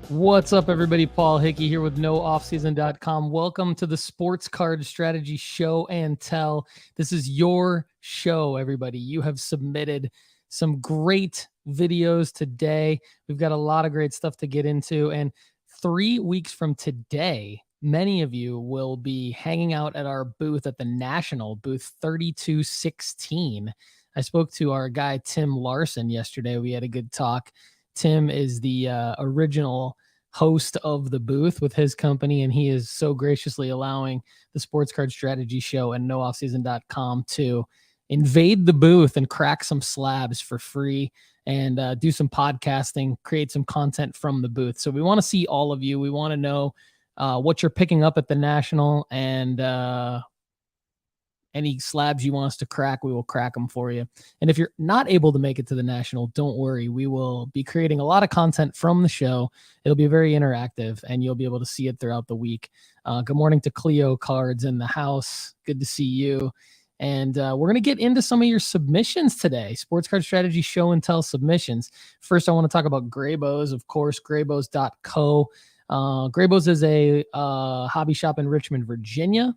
What's up, everybody? Paul Hickey here with NoOffSeason.com. Welcome to the Sports Card Strategy Show and Tell. This is your show, everybody. You have submitted some great videos today. We've got a lot of great stuff to get into. And 3 weeks from today, many of you will be hanging out at our booth at the National, booth 3216. I spoke to our guy, Tim Larson, yesterday. We had a good talk. Tim is the original host of the booth with his company, and he is so graciously allowing the Sports Card Strategy Show and NoOffSeason.com to invade the booth and crack some slabs for free and do some podcasting, create some content from the booth. So we want to see all of you. We want to know what you're picking up at the National, and any slabs you want us to crack, we will crack them for you. And if you're not able to make it to the National, don't worry. We will be creating a lot of content from the show. It'll be very interactive, and you'll be able to see it throughout the week. Good morning to Cleo Cards in the house. Good to see you. And we're going to get into some of your submissions today. Sports Card Strategy Show and Tell submissions. First, I want to talk about Graybos, of course, graybos.co. Graybos is a hobby shop in Richmond, Virginia.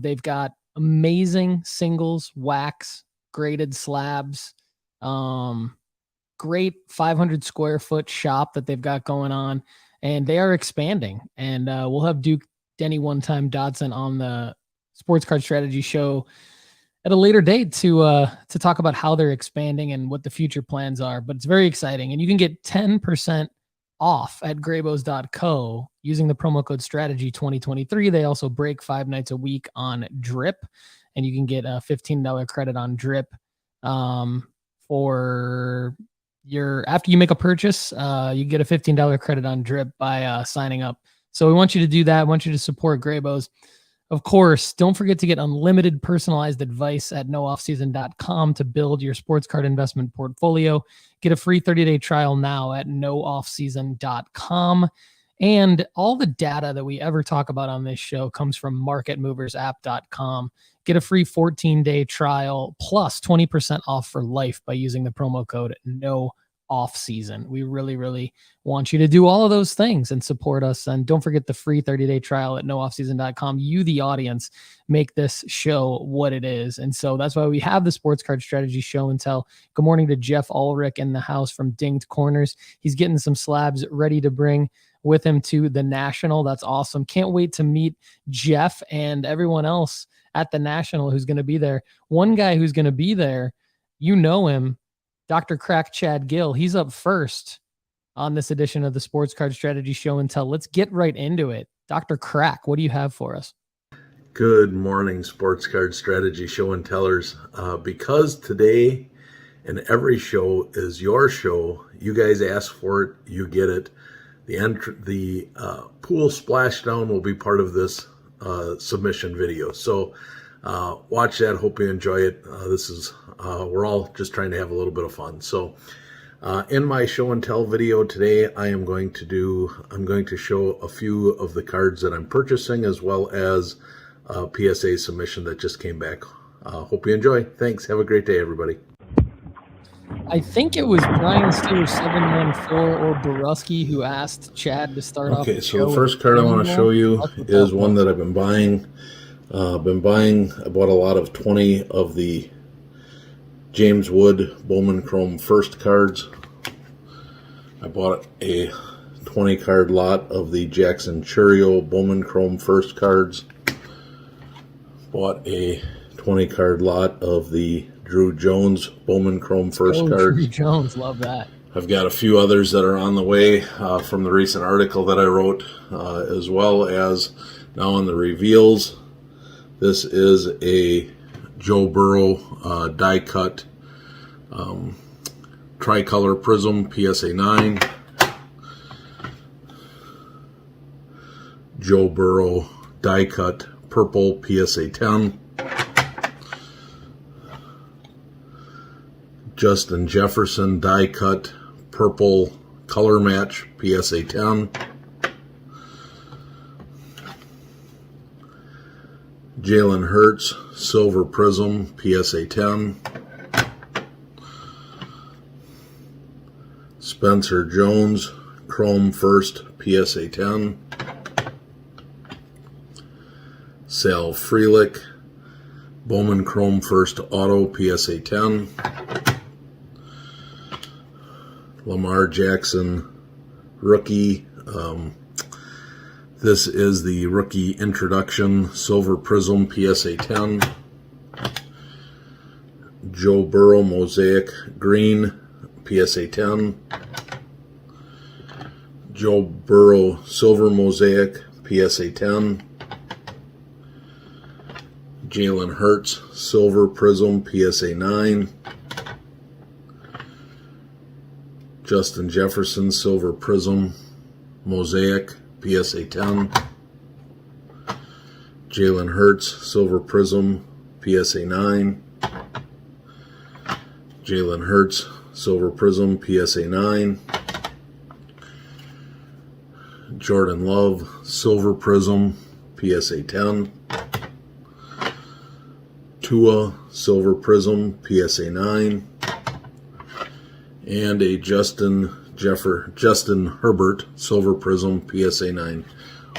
They've got amazing singles, wax, graded slabs, great 500 square foot shop that they've got going on, and they are expanding. And we'll have Duke Denny One Time Dodson on the Sports Card Strategy Show at a later date to talk about how they're expanding and what the future plans are. But it's very exciting, and you can get 10% off at graybos.co using the promo code strategy 2023. They also break 5 nights a week on drip, and you can get a $15 credit on drip for your, after you make a purchase, you get a $15 credit on drip by signing up. So we want you to do that. I want you to support Graybos. Of course, don't forget to get unlimited personalized advice at nooffseason.com to build your sports card investment portfolio. Get a free 30-day trial now at nooffseason.com. And all the data that we ever talk about on this show comes from marketmoversapp.com. Get a free 14-day trial plus 20% off for life by using the promo code NOOFFSEASON. We really, really want you to do all of those things and support us. And don't forget the free 30-day trial at nooffseason.com. You, the audience, make this show what it is. And so that's why we have the Sports Card Strategy Show and Tell. Good morning to Jeff Ulrich in the house from Dinged Corners. He's getting some slabs ready to bring with him to the National. That's awesome. Can't wait to meet Jeff and everyone else at the National who's going to be there. One guy who's going to be there, you know him, Dr. Crack Chad Gill. He's up first on this edition of the Sports Card Strategy Show and Tell. Let's get right into it. Dr. Crack, what do you have for us? Good morning, Sports Card Strategy Show and Tellers. Because today and every show is your show, you guys ask for it, you get it. The pool splashdown will be part of this submission video. So watch that. Hope you enjoy it. This is we're all just trying to have a little bit of fun. So in my show and tell video today, I'm going to show a few of the cards that I'm purchasing, as well as a PSA submission that just came back. Hope you enjoy. Thanks. Have a great day, everybody. I think it was Brian Steele 714 or Borusky who asked Chad to start off. Okay, so the first card I want to show you is one that I've been buying. I bought a lot of 20 of the James Wood Bowman Chrome first cards. I bought a 20 card lot of the Jackson Churio Bowman Chrome first cards. Bought a 20 card lot of the Drew Jones Bowman Chrome first cards. Drew Jones, love that. I've got a few others that are on the way from the recent article that I wrote, as well as now on the reveals. This is a Joe Burrow die cut tricolor Prizm PSA 9. Joe Burrow die cut purple PSA 10. Justin Jefferson die cut purple color match PSA 10. Jalen Hurts silver Prizm PSA 10. Spencer Jones Chrome First PSA 10. Sal Frelick Bowman Chrome First Auto PSA 10. Lamar Jackson Rookie. This is the Rookie Introduction Silver Prizm PSA 10. Joe Burrow Mosaic Green PSA 10. Joe Burrow Silver Mosaic PSA 10. Jalen Hurts Silver Prizm PSA 9. Justin Jefferson Silver Prizm Mosaic PSA 10. Jalen Hurts Silver Prizm PSA 9. Jalen Hurts Silver Prizm PSA 9. Jordan Love Silver Prizm PSA 10. Tua Silver Prizm PSA 9. And a Justin Herbert Silver Prizm PSA 9.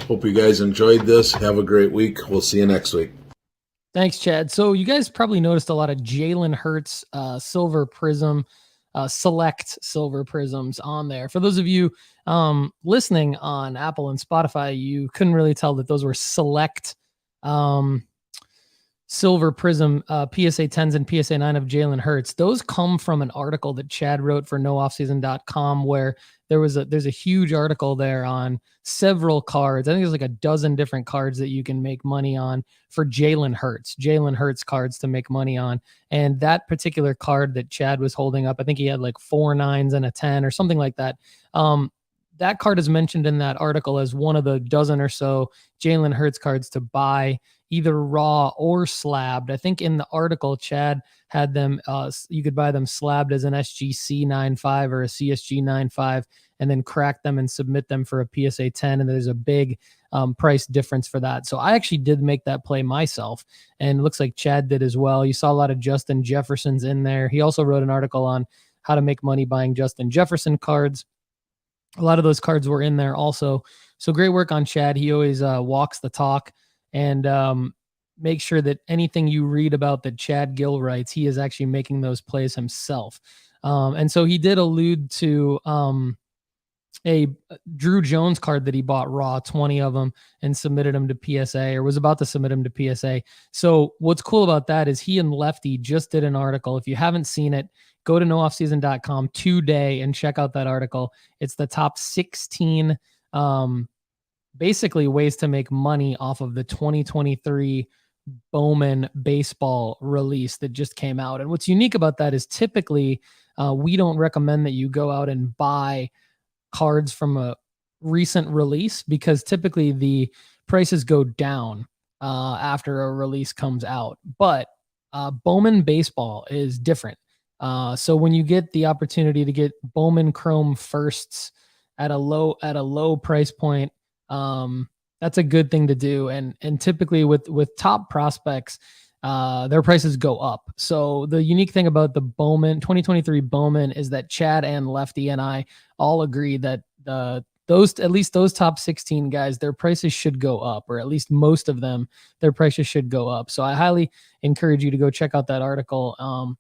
Hope you guys enjoyed this. Have a great week. We'll see you next week. Thanks, Chad. So you guys probably noticed a lot of Jalen Hurts Silver Prizm, select Silver Prizms on there. For those of you listening on Apple and Spotify, you couldn't really tell that those were select Silver Prizm PSA 10s and PSA 9 of Jalen Hurts. Those come from an article that Chad wrote for nooffseason.com, where there's a huge article there on several cards. I think there's like a dozen different cards that you can make money on for Jalen Hurts cards to make money on. And that particular card that Chad was holding up, I think he had like 4 9s and a 10 or something like that. That card is mentioned in that article as one of the dozen or so Jalen Hurts cards to buy, either raw or slabbed. I think in the article, Chad had them, you could buy them slabbed as an SGC 9.5 or a CSG 9.5, and then crack them and submit them for a PSA 10. And there's a big price difference for that. So I actually did make that play myself, and it looks like Chad did as well. You saw a lot of Justin Jeffersons in there. He also wrote an article on how to make money buying Justin Jefferson cards. A lot of those cards were in there also. So great work on Chad. He always walks the talk, and make sure that anything you read about that Chad Gill writes, he is actually making those plays himself. And so he did allude to a Drew Jones card that he bought raw, 20 of them, and submitted them to PSA, or was about to submit them to PSA. So what's cool about that is he and Lefty just did an article. If you haven't seen it, go to nooffseason.com today and check out that article. It's the top 16 basically ways to make money off of the 2023 Bowman baseball release that just came out. And what's unique about that is typically we don't recommend that you go out and buy cards from a recent release, because typically the prices go down after a release comes out. But Bowman baseball is different. So when you get the opportunity to get Bowman Chrome Firsts at a low price point, that's a good thing to do. And typically with top prospects, their prices go up. So the unique thing about the Bowman 2023 Bowman is that Chad and Lefty and I all agree that at least those top 16 guys, their prices should go up, or at least most of them, their prices should go up. So I highly encourage you to go check out that article.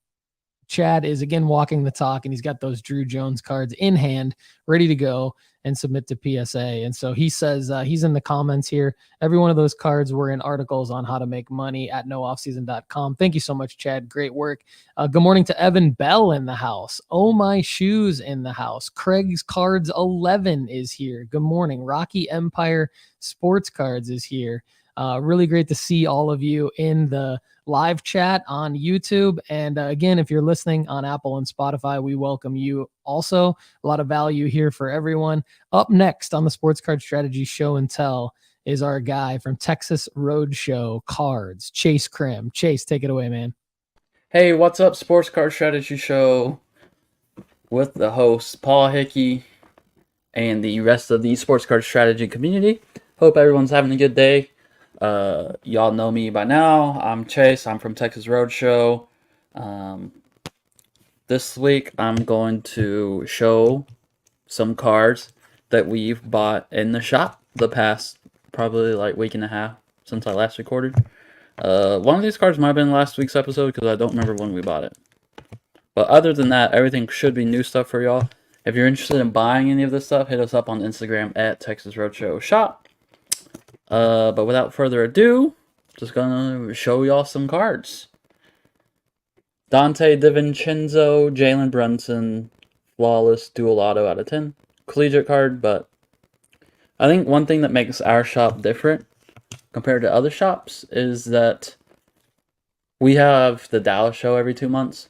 Chad is again walking the talk, and he's got those Drew Jones cards in hand, ready to go and submit to PSA. And so he says, he's in the comments here, every one of those cards were in articles on how to make money at nooffseason.com. Thank you so much, Chad. Great work. Good morning to Evan Bell in the house. Oh My Shoes in the house. Craig's Cards 11 is here. Good morning. Rocky Empire Sports Cards is here. Really great to see all of you in the live chat on YouTube. And again, if you're listening on Apple and Spotify, we welcome you also. A lot of value here for everyone. Up next on the Sports Card Strategy Show and Tell is our guy from Texas Roadshow Cards, Chase Krim. Chase, take it away, man. Hey, what's up, Sports Card Strategy Show with the hosts Paul Hickey and the rest of the Sports Card Strategy community. Hope everyone's having a good day. Y'all know me by now. I'm Chase. I'm from Texas Roadshow. This week I'm going to show some cards that we've bought in the shop the past probably like week and a half since I last recorded. One of these cards might have been last week's episode because I don't remember when we bought it. But other than that, everything should be new stuff for y'all. If you're interested in buying any of this stuff, hit us up on Instagram at Texas Roadshow Shop. But without further ado, just gonna show y'all some cards. Dante DiVincenzo, Jalen Brunson, flawless dual auto out of 10. Collegiate card, but I think one thing that makes our shop different compared to other shops is that we have the Dallas show every 2 months.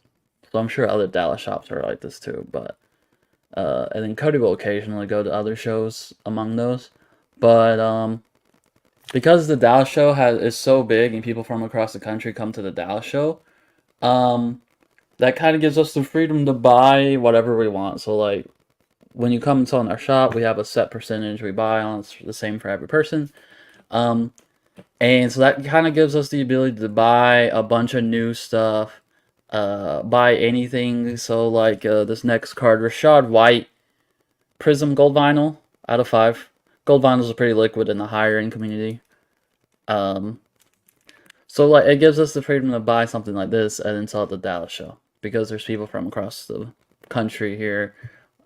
So I'm sure other Dallas shops are like this too, but and then Cody will occasionally go to other shows among those. But because the Dallas show is so big and people from across the country come to the Dallas show, that kind of gives us the freedom to buy whatever we want. So like when you come and sell in our shop, we have a set percentage we buy on. It's the same for every person. And so that kind of gives us the ability to buy a bunch of new stuff. Buy anything. So like this next card, Rashad White, Prizm Gold Vinyl out of 5. Gold vinyls are pretty liquid in the higher end community. So like it gives us the freedom to buy something like this and then sell at the Dallas show because there's people from across the country here,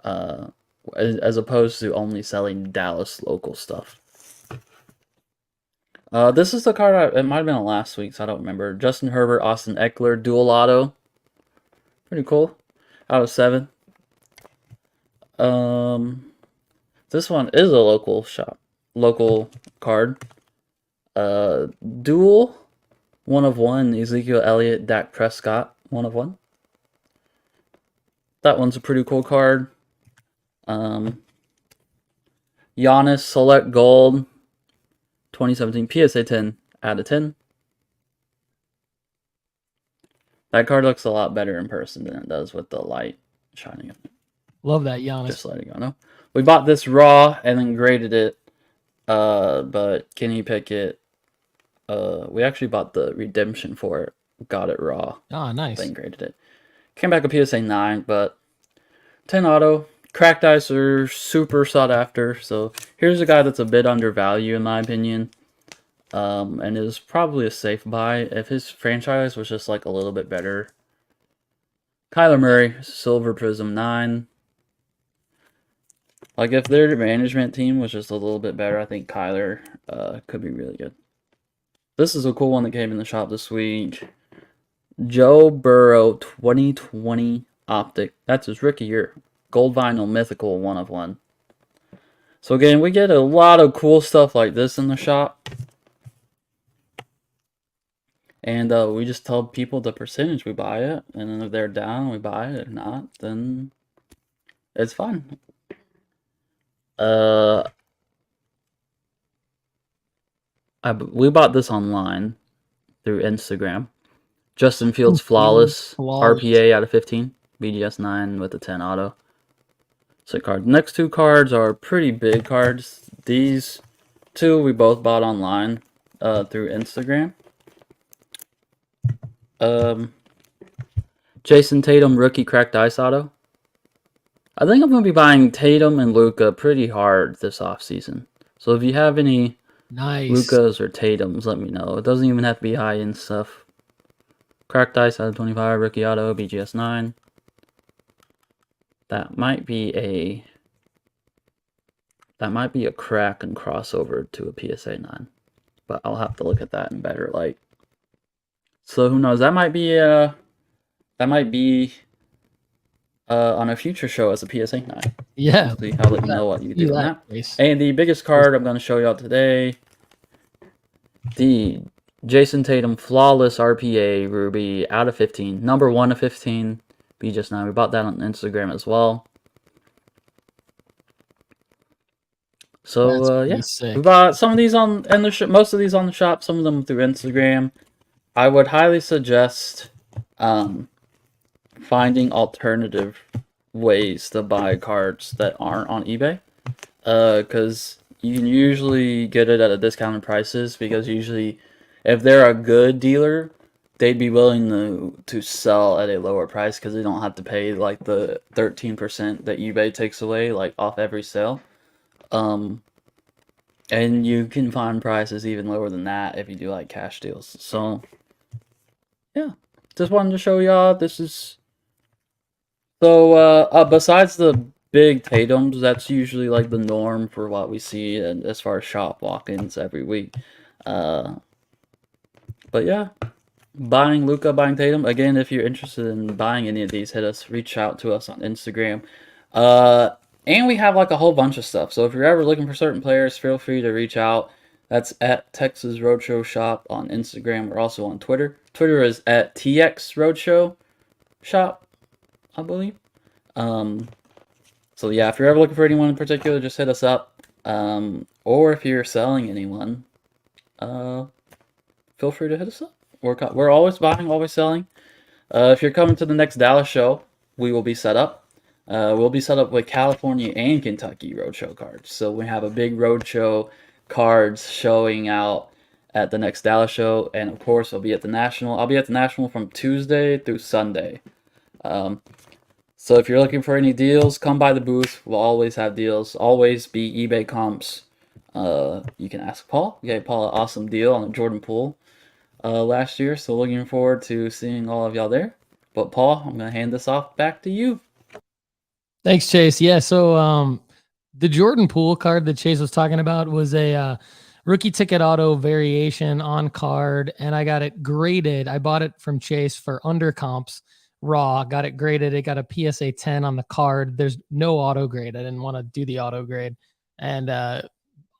as opposed to only selling Dallas local stuff. This is the card, it might have been last week, so I don't remember. Justin Herbert, Austin Eckler, dual auto. Pretty cool. Out of 7. This one is a local card. Dual, 1 of 1, Ezekiel Elliott, Dak Prescott, 1 of 1. That one's a pretty cool card. Giannis, Select Gold, 2017 PSA 10 out of 10. That card looks a lot better in person than it does with the light shining on it. Love that, Giannis. Just letting y'all know. We bought this raw and then graded it. But Kenny Pickett, we actually bought the redemption for it. Got it raw. Ah, nice. Then graded it. Came back a PSA 9, but 10 auto. Cracked ice are super sought after. So here's a guy that's a bit undervalued in my opinion. And is probably a safe buy if his franchise was just like a little bit better. Kyler Murray, Silver Prizm 9. Like if their management team was just a little bit better, I think Kyler could be really good. This is a cool one that came in the shop this week. Joe Burrow 2020 Optic. That's his rookie year. Gold Vinyl Mythical 1 of 1. So again, we get a lot of cool stuff like this in the shop. And we just tell people the percentage we buy it. And then if they're down, we buy it. If not, then it's fine. We bought this online through Instagram. Justin Fields Flawless RPA out of 15. BGS 9 with a 10 auto. Sick card. Next 2 cards are pretty big cards. These 2 we both bought online through Instagram. Jason Tatum rookie cracked ice auto. I think I'm going to be buying Tatum and Luka pretty hard this offseason. So if you have any Lukas or Tatums, let me know. It doesn't even have to be high-end stuff. Cracked ice out of 25, rookie auto, BGS 9. That might be a crack and crossover to a PSA 9. But I'll have to look at that in better light. So who knows? That might be on a future show as a PSA 9. Yeah. I'll let you know what you do on that. And the biggest card I'm going to show y'all today, the Jason Tatum Flawless RPA Ruby out of 15. Number 1 of 15. BGS 9. We bought that on Instagram as well. So, yeah. We bought some of these most of these on the shop, some of them through Instagram. I would highly suggest finding alternative ways to buy cards that aren't on eBay, because you can usually get it at a discounted prices, because usually if they're a good dealer, they'd be willing to sell at a lower price because they don't have to pay like the 13% that eBay takes away like off every sale. And you can find prices even lower than that if you do like cash deals. So yeah, just wanted to show y'all this is. So besides the big Tatums, that's usually like the norm for what we see and as far as shop walk-ins every week. But yeah, buying Luka, buying Tatum. Again, if you're interested in buying any of these, reach out to us on Instagram. And we have like a whole bunch of stuff. So if you're ever looking for certain players, feel free to reach out. That's at Texas Roadshow Shop on Instagram. We're also on Twitter. Twitter is at TX Roadshow Shop, I believe. So yeah, if you're ever looking for anyone in particular, just hit us up. Or if you're selling anyone, feel free to hit us up. We're always buying, always selling. If you're coming to the next Dallas show, we will be set up. We'll be set up with California and Kentucky roadshow cards. So we have a big roadshow cards showing out at the next Dallas show, and of course, I'll be at the National. I'll be at the National from Tuesday through Sunday. So if you're looking for any deals, come by the booth. We'll always have deals. Always be eBay comps. You can ask Paul. We gave Paul an awesome deal on the Jordan Poole last year. So looking forward to seeing all of y'all there. But Paul, I'm gonna hand this off back to you. Thanks, Chase. Yeah, so the Jordan Poole card that Chase was talking about was a rookie ticket auto variation on card, and I got it graded. I bought it from Chase for under comps raw, got it graded. It got a PSA 10 on the card. There's no auto grade. I didn't want to do the auto grade, and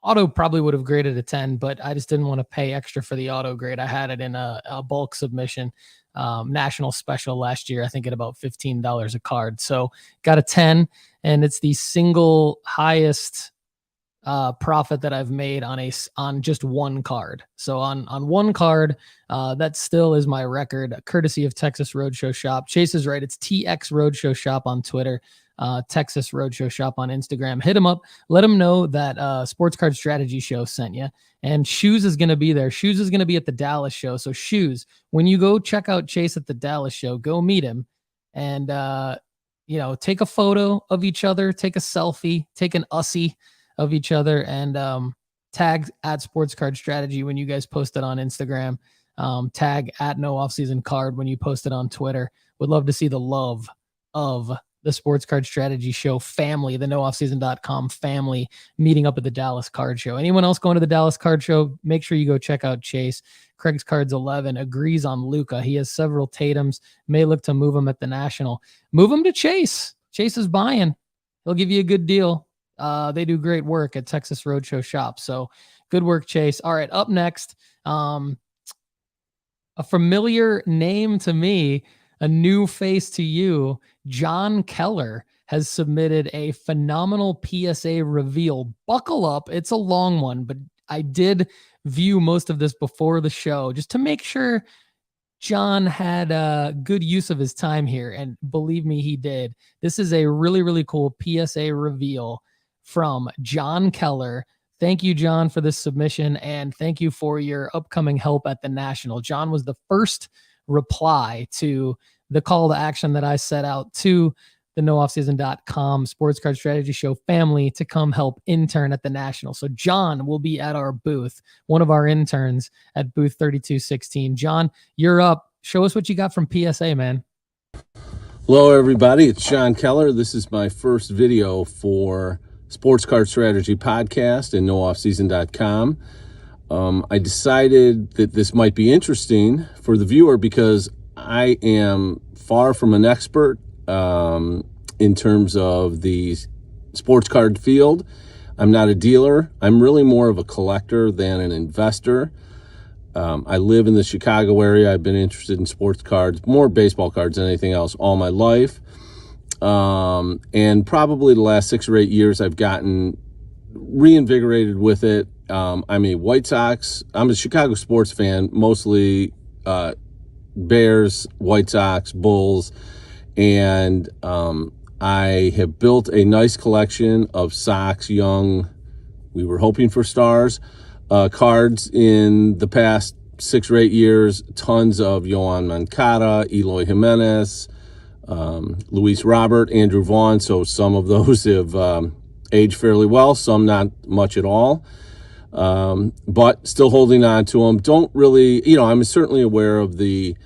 auto probably would have graded a 10, but I just didn't want to pay extra for the auto grade. I had it in a bulk submission. National special last year, I think at about $15 a card. So got a 10, and it's the single highest profit that I've made on just one card. So on one card, that still is my record, courtesy of Texas Roadshow Shop. Chase is right. It's TX Roadshow Shop on Twitter, Texas Roadshow Shop on Instagram. Hit them up. Let them know that Sports Card Strategy Show sent you. And Shoes is going to be there. Shoes is going to be at the Dallas show. So Shoes, when you go check out Chase at the Dallas show, go meet him and, take a photo of each other, take a selfie, take an ussy of each other, and tag at Sports Card Strategy when you guys post it on Instagram. Tag at No Offseason Card when you post it on Twitter. Would love to see the love of the Sports Card Strategy Show family, the nooffseason.com family, meeting up at the Dallas Card Show. Anyone else going to the Dallas Card Show, make sure you go check out Chase. Craig's Cards 11 agrees on Luka. He has several Tatums, may look to move him at the National. Move him to Chase. Chase is buying. He'll give you a good deal. They do great work at Texas Roadshow Shop. So good work, Chase. All right, up next, a familiar name to me, a new face to you. John Keller has submitted a phenomenal PSA reveal. Buckle up. It's a long one, but I did view most of this before the show just to make sure John had a good use of his time here. And believe me, he did. This is a really, really cool PSA reveal from John Keller. Thank you, John, for this submission, and thank you for your upcoming help at the National. John was the first reply to the call to action that I set out to the nooffseason.com Sports Card Strategy Show family to come help intern at the National. So John will be at our booth, one of our interns at booth 3216. John, you're up. Show us what you got from PSA, man. Hello, everybody. It's John Keller. This is my first video for Sports Card Strategy Podcast and nooffseason.com. I decided that this might be interesting for the viewer because I am far from an expert in terms of the sports card field. I'm not a dealer. I'm really more of a collector than an investor. I live in the Chicago area. I've been interested in sports cards, more baseball cards than anything else, all my life. And probably the last 6 or 8 years, I've gotten reinvigorated with it. I'm a Chicago sports fan, mostly Bears, White Sox, Bulls, and I have built a nice collection of Sox young, we were hoping for stars, cards in the past 6 or 8 years. Tons of Yoan Moncada, Eloy Jimenez, Luis Robert, Andrew Vaughn. So some of those have age fairly well, some not much at all. But still holding on to them. Don't really, I'm certainly aware of the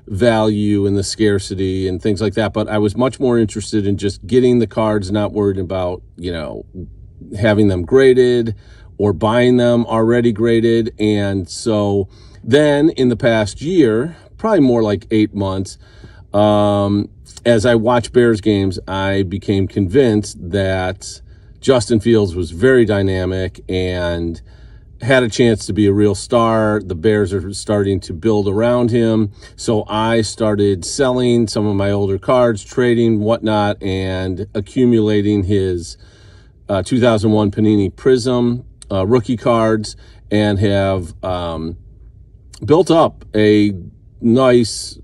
value and the scarcity and things like that, but I was much more interested in just getting the cards, not worried about, having them graded or buying them already graded. And so then in the past year, probably more like 8 months, as I watched Bears games, I became convinced that Justin Fields was very dynamic and had a chance to be a real star. The Bears are starting to build around him. So I started selling some of my older cards, trading, whatnot, and accumulating his 2001 Panini Prizm rookie cards, and have built up a nice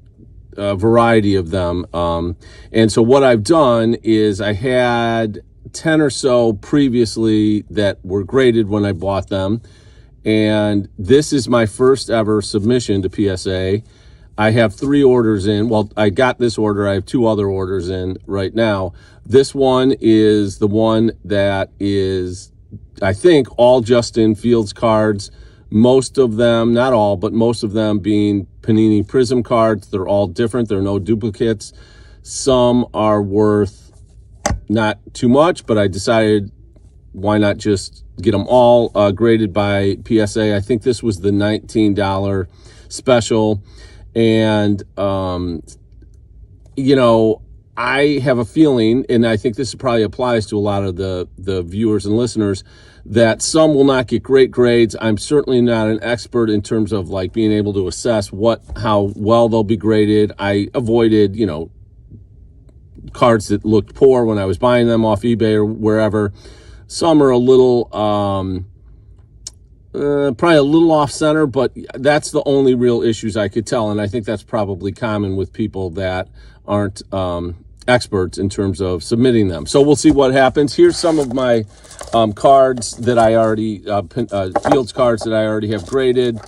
variety of them. And so what I've done is I had 10 or so previously that were graded when I bought them. And this is my first ever submission to PSA. I have 3 orders in. Well, I got this order. I have 2 other orders in right now. This one is the one that is, I think, all Justin Fields cards. Most of them, not all, but most of them being Panini Prizm cards. They're all different. There are no duplicates. Some are worth not too much, but I decided why not just get them all graded by PSA. I think this was the $19 special. And, I have a feeling, and I think this probably applies to a lot of the viewers and listeners, that some will not get great grades. I'm certainly not an expert in terms of like being able to assess how well they'll be graded. I avoided, cards that looked poor when I was buying them off eBay or wherever. Some are a little, probably a little off center, but that's the only real issues I could tell. And I think that's probably common with people that aren't experts in terms of submitting them. So we'll see what happens. Here's some of my cards that I already, Fields cards that I already have graded.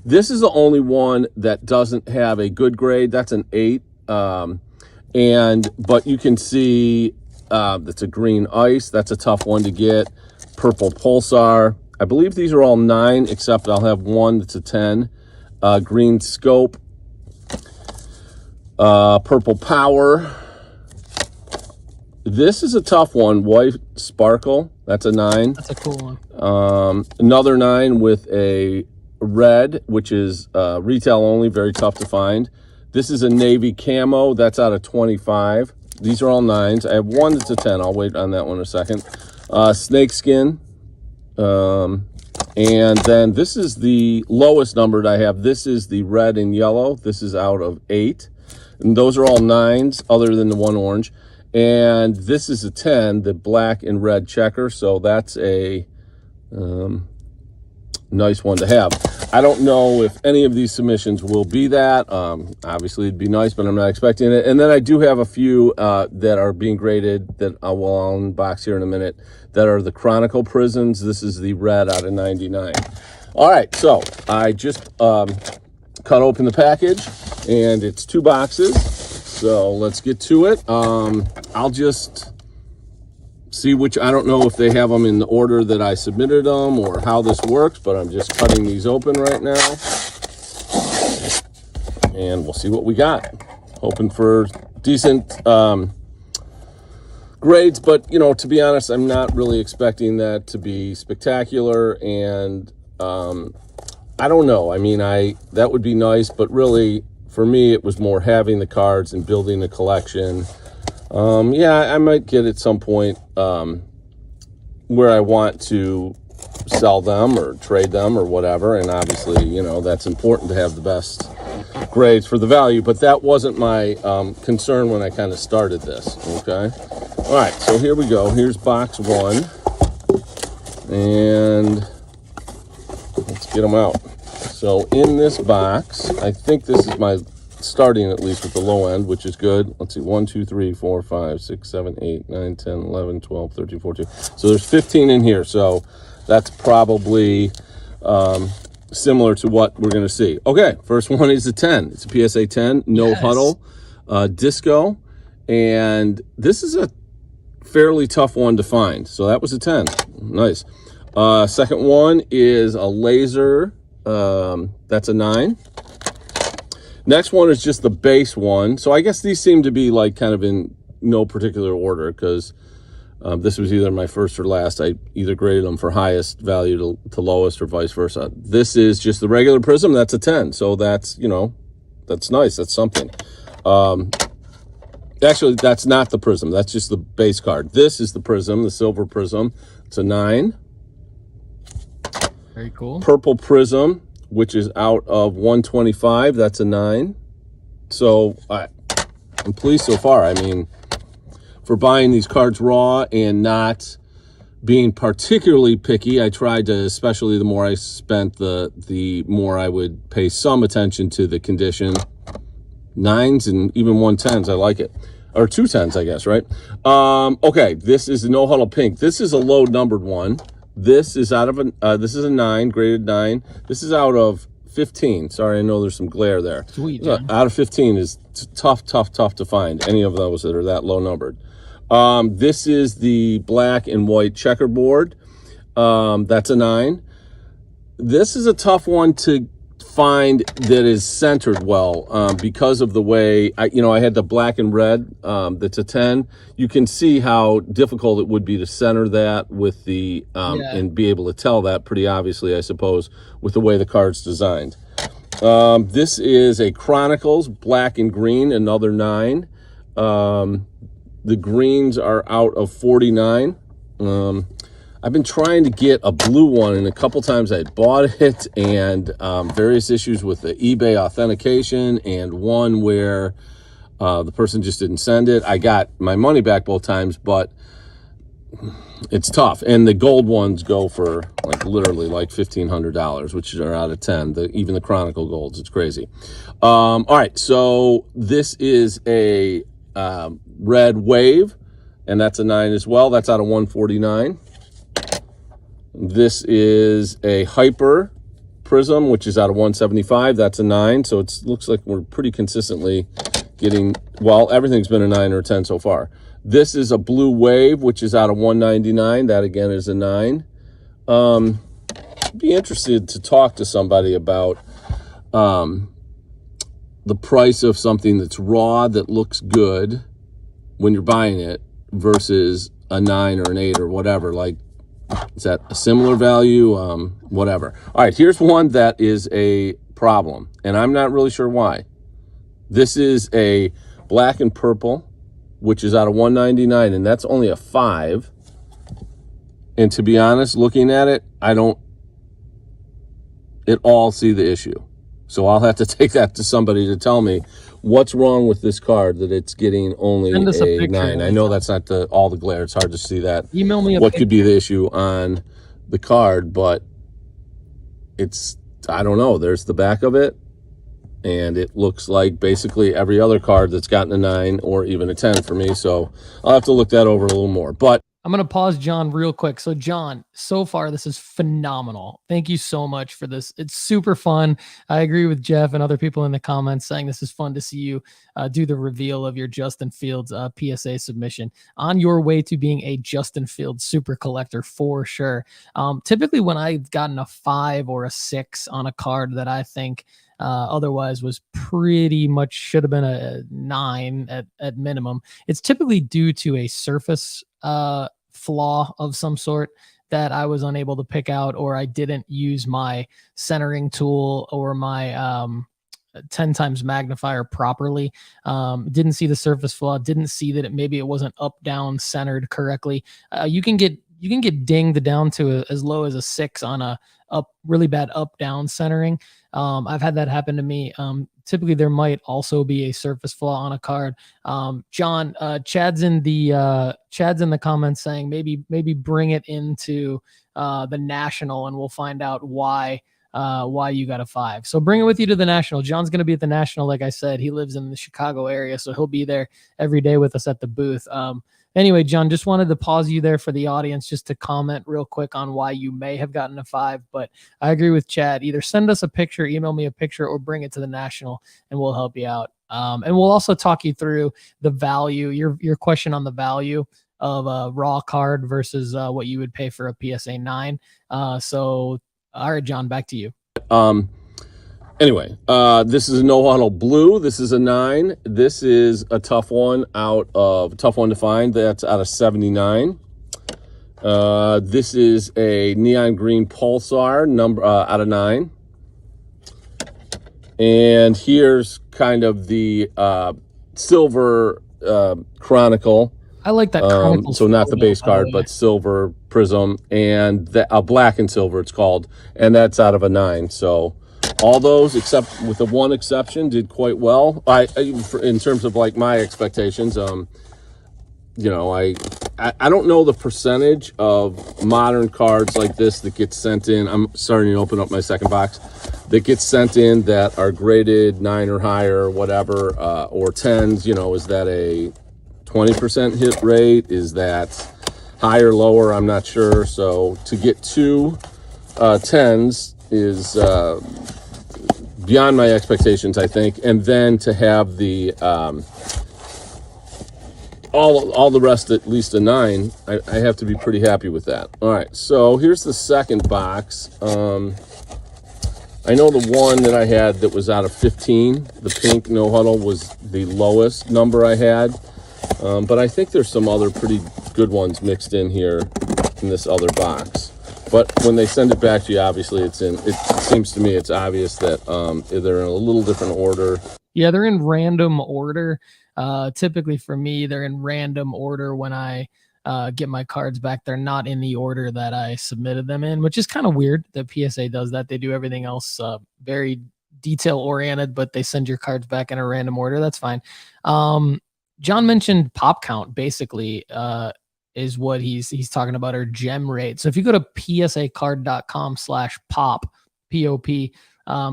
This is the only one that doesn't have a good grade. That's an 8. But you can see that's a green ice. That's a tough one to get. Purple pulsar. I believe these are all 9, except I'll have one that's a 10. Green scope. Purple power. This is a tough one. White sparkle. That's a 9. That's a cool one. Another 9 with a red, which is retail only. Very tough to find. This is a navy camo. That's out of 25. These are all 9s. I have one that's a 10. I'll wait on that one a second. Snake skin. And then this is the lowest numbered I have. This is the red and yellow. This is out of 8. And those are all 9s other than the one orange. And this is a 10, the black and red checker. So that's a nice one to have. I don't know if any of these submissions will be that. Obviously, it'd be nice, but I'm not expecting it. And then I do have a few that are being graded that I will unbox here in a minute that are the Chronicle Prizms. This is the red out of 99. All right, so I just cut open the package, and it's 2 boxes. So let's get to it. I'll just see which, I don't know if they have them in the order that I submitted them or how this works, but I'm just cutting these open right now. And we'll see what we got. Hoping for decent grades, but, to be honest, I'm not really expecting that to be spectacular. And I don't know. I mean, that would be nice, but really, for me, it was more having the cards and building a collection. Yeah, I might get at some point where I want to sell them or trade them or whatever. And obviously, that's important to have the best grades for the value. But that wasn't my concern when I kind of started this, okay? All right, so here we go. Here's box 1. And let's get them out. So in this box, I think this is my starting at least with the low end, which is good. Let's see, 1, 2, 3, 4, 5, 6, 7, 8, 9, 10, 11, 12, 13, 14. So there's 15 in here. So that's probably similar to what we're going to see. Okay, first one is a 10. It's a PSA 10, no huddle, disco. And this is a fairly tough one to find. So that was a 10. Nice. Second one is a laser. That's a 9. Next one is just the base one. So I guess these seem to be like kind of in no particular order, because this was either my first or last. I either graded them for highest value to lowest or vice versa. This is just the regular Prizm. That's a 10. So that's, you know, that's nice. That's something. Actually, that's not the Prizm. That's just the base card. This is the Prizm, the silver Prizm. It's a 9. Very cool. Purple Prizm, which is out of 125. That's a 9. So I'm pleased so far. I mean, for buying these cards raw and not being particularly picky, I tried to, especially the more I spent, the more I would pay some attention to the condition. 9s and even 110s, I like it. Or 210s, I guess, right? Okay, this is a No Huddle Pink. This is a low numbered one. This is out of this is a 9, graded 9. This is out of 15. Sorry, I know there's some glare there. Sweet. Out of 15 is tough to find any of those that are that low numbered. This is the black and white checkerboard. That's a 9. This is a tough one to find that is centered well, because of the way I had the black and red. That's a 10. You can see how difficult it would be to center that with the and be able to tell that pretty obviously, I suppose, with the way the card's designed. This is a Chronicles black and green, another 9. The greens are out of 49. I've been trying to get a blue one, and a couple times I bought it, and various issues with the eBay authentication, and one where the person just didn't send it. I got my money back both times, but it's tough. And the gold ones go for like literally like $1,500, which are out of 10. Even the Chronicle golds, it's crazy. All right, so this is a red wave, and that's a 9 as well. That's out of 149. This is a Hyper Prizm, which is out of 175. That's a 9. So it looks like we're pretty consistently getting, well, everything's been a 9 or a 10 so far. This is a Blue Wave, which is out of 199. That again is a 9. Be interested to talk to somebody about the price of something that's raw that looks good when you're buying it versus a 9 or an 8 or whatever. Like, is that a similar value? Whatever. All right, here's one that is a problem, and I'm not really sure why. This is a black and purple, which is out of 199, and that's only a 5. And to be honest, looking at it, I don't at all see the issue. So I'll have to take that to somebody to tell me what's wrong with this card that it's getting only a 9. I know that's not all the glare. It's hard to see that. Email me what could be the issue on the card, but it's, I don't know. There's the back of it, and it looks like basically every other card that's gotten a 9 or even a 10 for me. So I'll have to look that over a little more. But I'm going to pause John real quick. So John, so far, this is phenomenal. Thank you so much for this. It's super fun. I agree with Jeff and other people in the comments saying this is fun to see you do the reveal of your Justin Fields PSA submission on your way to being a Justin Fields super collector for sure. Typically when I've gotten a 5 or a 6 on a card that I think otherwise was pretty much should have been a 9 at minimum, it's typically due to a surface flaw of some sort that I was unable to pick out, or I didn't use my centering tool or my 10 times magnifier properly. Didn't see the surface flaw, didn't see that maybe it wasn't up down centered correctly. You can get dinged down to as low as a 6 on a really bad up down centering. I've had that happen to me. Typically there might also be a surface flaw on a card. John, Chad's in the comments saying maybe bring it into the National, and we'll find out why you got a 5. So bring it with you to the National. John's going to be at the National. Like I said, he lives in the Chicago area, so he'll be there every day with us at the booth. Anyway, John, just wanted to pause you there for the audience just to comment real quick on why you may have gotten a 5. But I agree with Chad. Either send us a picture, email me a picture, or bring it to the National, and we'll help you out. And we'll also talk you through the value, your question on the value of a raw card versus what you would pay for a PSA 9. So, all right, John, back to you. Anyway, this is a no huddle blue. This is a 9. This is a tough one to find. That's out of 79. This is a neon green pulsar number out of 9. And here's kind of the silver Chronicle. I like that Chronicle. So not the base card, but silver Prizm, and black and silver it's called, and that's out of a 9. So all those, except with the one exception, did quite well. In terms of like my expectations, you know, I don't know the percentage of modern cards like this that get sent in. I'm starting to open up my second box that gets sent in that are graded 9 or higher, or whatever, or 10s. You know, is that a 20% hit rate? Is that higher, lower? I'm not sure. So to get 2 10s is beyond my expectations, I think. And then to have the all the rest at least a 9, I have to be pretty happy with that. All right, so here's the second box. I know the one that I had that was out of 15, the pink no huddle, was the lowest number I had. But I think there's some other pretty good ones mixed in here in this other box. But when they send it back to you, obviously it seems to me it's obvious that they're in a little different order. Yeah, they're in random order. Typically for me, they're in random order when I get my cards back. They're not in the order that I submitted them in, which is kind of weird that PSA does that. They do everything else very detail oriented, but they send your cards back in a random order. That's fine. John mentioned pop count, basically, is what he's talking about, or gem rate. So if you go to psacard.com/pop, P-O-P,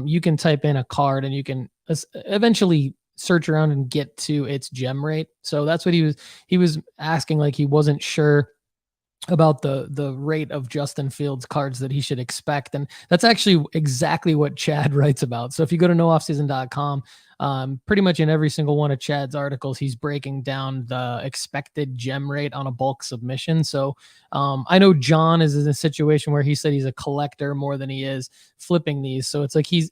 you can type in a card and you can eventually search around and get to its gem rate. So that's what he was asking. Like, he wasn't sure about the rate of Justin Fields cards that he should expect. And that's actually exactly what Chad writes about. So if you go to nooffseason.com, pretty much in every single one of Chad's articles, he's breaking down the expected gem rate on a bulk submission. So I know John is in a situation where he said he's a collector more than he is flipping these. So it's like he's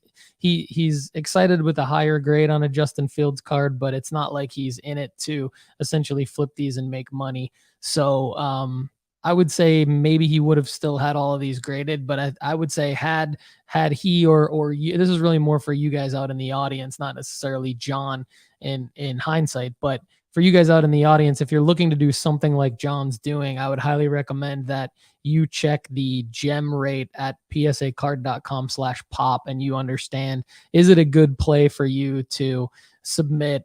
excited with a higher grade on a Justin Fields card, but it's not like he's in it to essentially flip these and make money. So I would say maybe he would have still had all of these graded, but I would say had he or you, this is really more for you guys out in the audience, not necessarily John in hindsight, but for you guys out in the audience, if you're looking to do something like John's doing, I would highly recommend that you check the gem rate at psacard.com/pop and you understand, is it a good play for you to submit,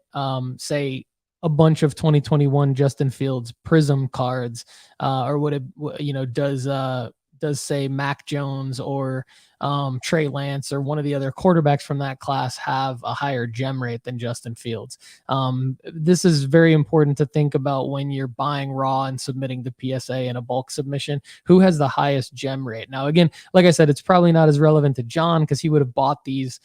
say, a bunch of 2021 Justin Fields Prizm cards, or would it, does say Mac Jones or Trey Lance or one of the other quarterbacks from that class have a higher gem rate than Justin Fields? This is very important to think about when you're buying raw and submitting to PSA in a bulk submission. Who has the highest gem rate? Now, again, like I said, it's probably not as relevant to John because he would have bought these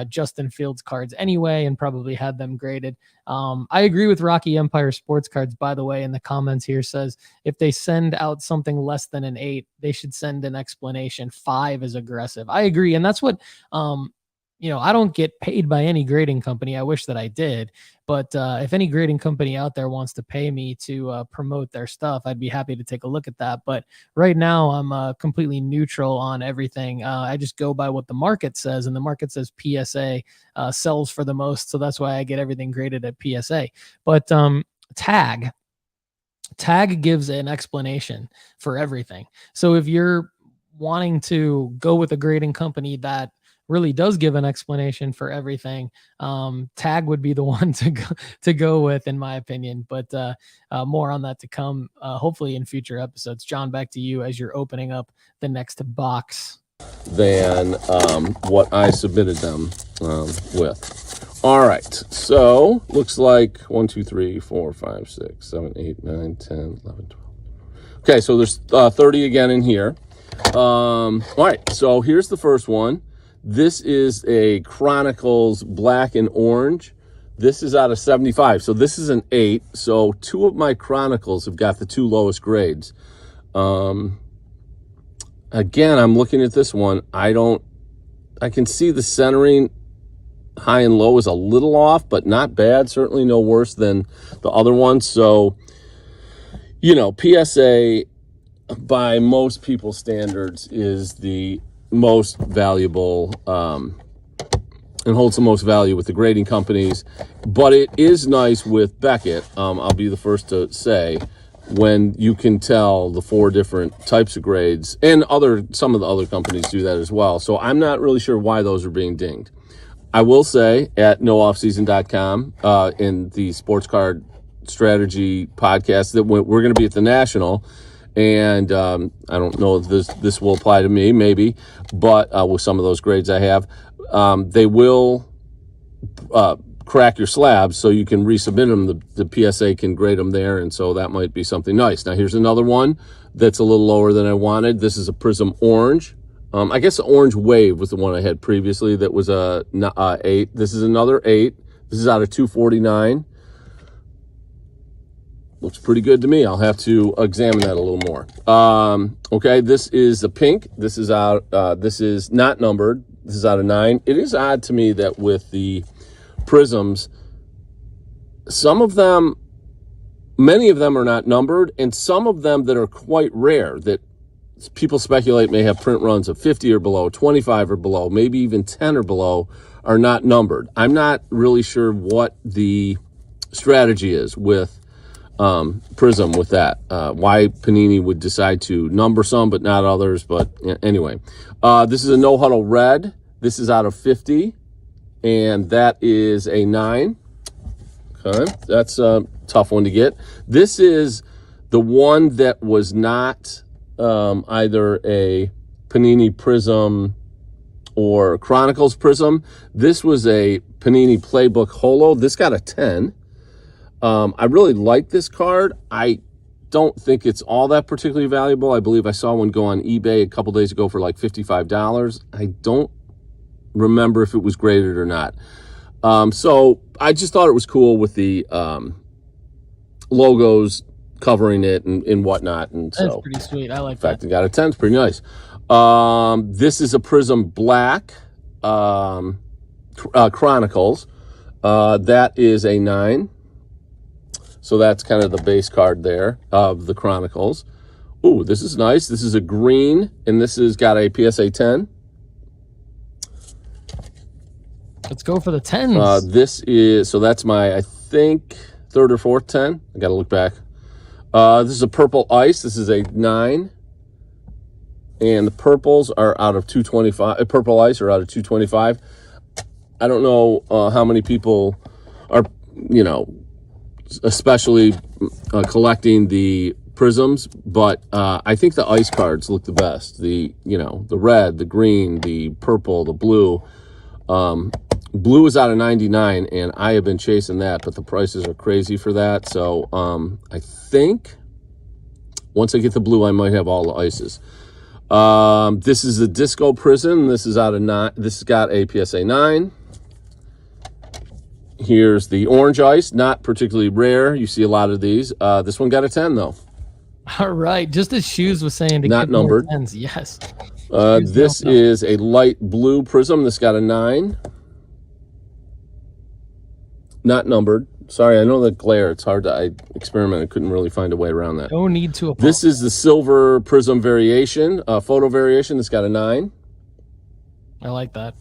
Justin Fields cards anyway and probably had them graded. I agree with Rocky Empire Sports Cards, by the way, in the comments here, says if they send out something less than an 8, they should send an explanation. 5 is aggressive. I agree. And that's what, I don't get paid by any grading company. I wish that I did. But if any grading company out there wants to pay me to promote their stuff, I'd be happy to take a look at that. But right now, I'm completely neutral on everything. I just go by what the market says, and the market says PSA sells for the most. So that's why I get everything graded at PSA. But Tag gives an explanation for everything. So if you're wanting to go with a grading company that really does give an explanation for everything, Tag would be the one to go with, in my opinion. But more on that to come, hopefully in future episodes. John, back to you as you're opening up the next box. Than what I submitted them with. All right, so looks like 1, 2, 3, 4, 5, 6, 7, 8, 9, 10, 11, 12. Okay, so there's 30 again in here. All right, so here's the first one. This is a Chronicles black and orange. This is out of 75. So this is an 8. So 2 of my Chronicles have got the 2 lowest grades. Again, I'm looking at this one. I can see the centering high and low is a little off, but not bad. Certainly no worse than the other one. So, PSA by most people's standards is the most valuable and holds the most value with the grading companies. But it is nice with Beckett, I'll be the first to say, when you can tell the 4 different types of grades, and some of the other companies do that as well. So I'm not really sure why those are being dinged. I will say at nooffseason.com in the Sports Card Strategy podcast that we're going to be at the National, and I don't know if this will apply to me, maybe, but with some of those grades I have, they will crack your slabs so you can resubmit them. The PSA can grade them there, and so that might be something nice. Now here's another one that's a little lower than I wanted. This is a Prizm Orange. I guess the Orange Wave was the one I had previously that was a 8. This is another 8. This is out of 249. Looks pretty good to me. I'll have to examine that a little more. Okay, this is the pink. This is out. This is not numbered. This is out of 9. It is odd to me that with the Prizms, many of them are not numbered, and some of them that are quite rare that people speculate may have print runs of 50 or below, 25 or below, maybe even 10 or below, are not numbered. I'm not really sure what the strategy is with Prizm with that. Why Panini would decide to number some but not others. But anyway, this is a No Huddle Red. This is out of 50, and that is a 9. Okay, that's a tough one to get. This is the one that was not either a Panini Prizm or Chronicles Prizm. This was a Panini Playbook Holo. This got a 10. I really like this card. I don't think it's all that particularly valuable. I believe I saw one go on eBay a couple days ago for like $55. I don't remember if it was graded or not. So I just thought it was cool with the logos covering it and whatnot. And That's so pretty sweet. I like in fact, that. it got a 10. It's pretty nice. This is a Prizm Black Chronicles. That is a 9. So that's kind of the base card there of the Chronicles. Ooh, this is nice. This is a green, and this has got a PSA 10. Let's go for the 10s. This is, so that's my, I think, 3rd or 4th 10. I got to look back. This is a Purple Ice. This is a 9. And the purples are out of 225. Purple Ice are out of 225. I don't know how many people are, especially collecting the Prizms, but I think the ice cards look the best. The red, the green, the purple, the blue. Blue is out of 99, and I have been chasing that, but the prices are crazy for that. So I think once I get the blue, I might have all the ices. This is the Disco Prizm. This is out of 9. This has got a PSA 9. Here's the Orange Ice, not particularly rare. You see a lot of these. This one got a 10, though. All right, just as Shoes was saying, to not get more numbered. 10s. Yes. This is a light blue Prizm. This got a 9. Not numbered. Sorry, I know the glare. It's hard to. I experimented. Couldn't really find a way around that. No need to apologize. This is the Silver Prizm variation, photo variation. This got a 9. I like that.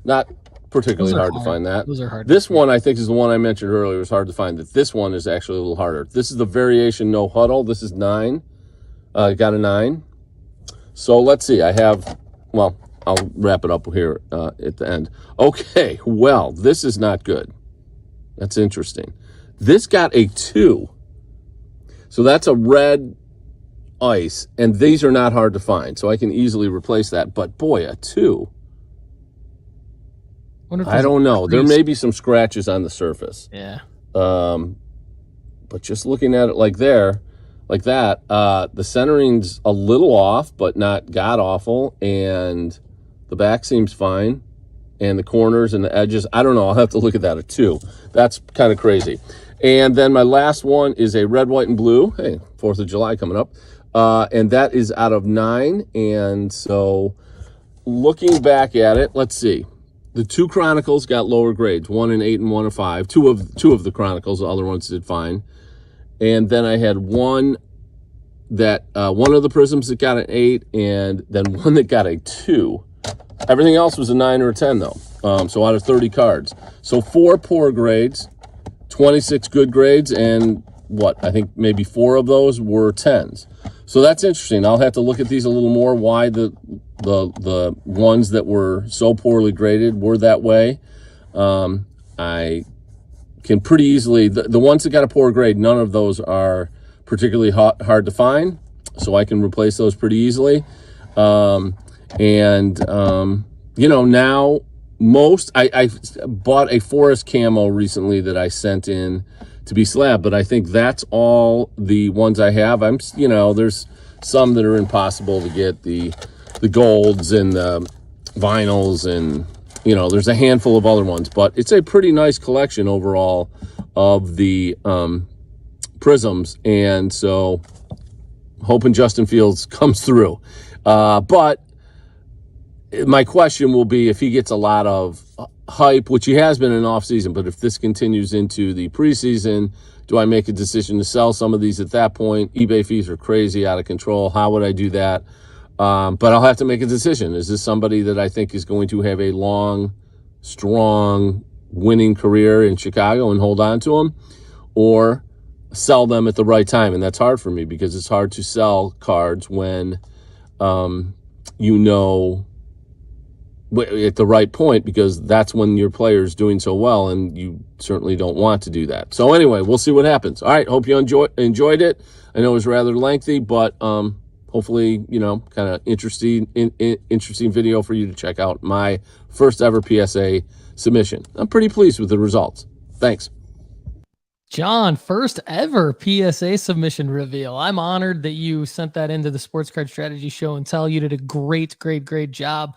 Not particularly hard to find that. Those are hard. This one, I think, is the one I mentioned earlier. It was hard to find. That this one is actually a little harder. This is the variation No Huddle. This is 9. Got a 9. So let's see. I have. Well, I'll wrap it up here at the end. Okay. Well, this is not good. That's interesting. This got a 2. So that's a red ice, and these are not hard to find. So I can easily replace that. But boy, a 2. I don't know. There may be some scratches on the surface. Yeah. But just looking at it like that, the centering's a little off, but not god awful, and the back seems fine. and the corners and the edges. I don't know. I'll have to look at that at 2. That's kind of crazy. And then my last one is a red, white, and blue. Hey, 4th of July coming up. And that is out of 9. And so looking back at it, let's see. The 2 Chronicles got lower grades, 1 and 8 and 1 and 5. Two of the Chronicles, the other ones did fine. And then I had one that one of the Prizms that got an 8, and then one that got a 2. Everything else was a 9 or a 10 though. So out of 30 cards. So 4 poor grades, 26 good grades, and I think maybe 4 of those were 10s. So that's interesting. I'll have to look at these a little more, why the ones that were so poorly graded were that way. I can pretty easily, the ones that got a poor grade, none of those are particularly hard to find, so I can replace those pretty easily. Now I bought a forest camo recently that I sent in to be slab, but I think that's all the ones I have. There's some that are impossible to get, the golds and the vinyls, and there's a handful of other ones, but it's a pretty nice collection overall of the Prizms, and so hoping Justin Fields comes through. But my question will be, if he gets a lot of hype, which he has been in off season, but if this continues into the preseason, do I make a decision to sell some of these at that point? eBay fees are crazy, out of control. How would I do that? But I'll have to make a decision. Is this somebody that I think is going to have a long, strong, winning career in Chicago and hold on to them, or sell them at the right time? And that's hard for me, because it's hard to sell cards when at the right point, because that's when your player's doing so well, and you certainly don't want to do that. So anyway, we'll see what happens. All right, hope you enjoyed it. I know it was rather lengthy, but hopefully, kind of interesting video for you to check out. My first ever PSA submission. I'm pretty pleased with the results. Thanks. John, first ever PSA submission reveal. I'm honored that you sent that into the Sports Card Strategy Show and Tell. You did a great job.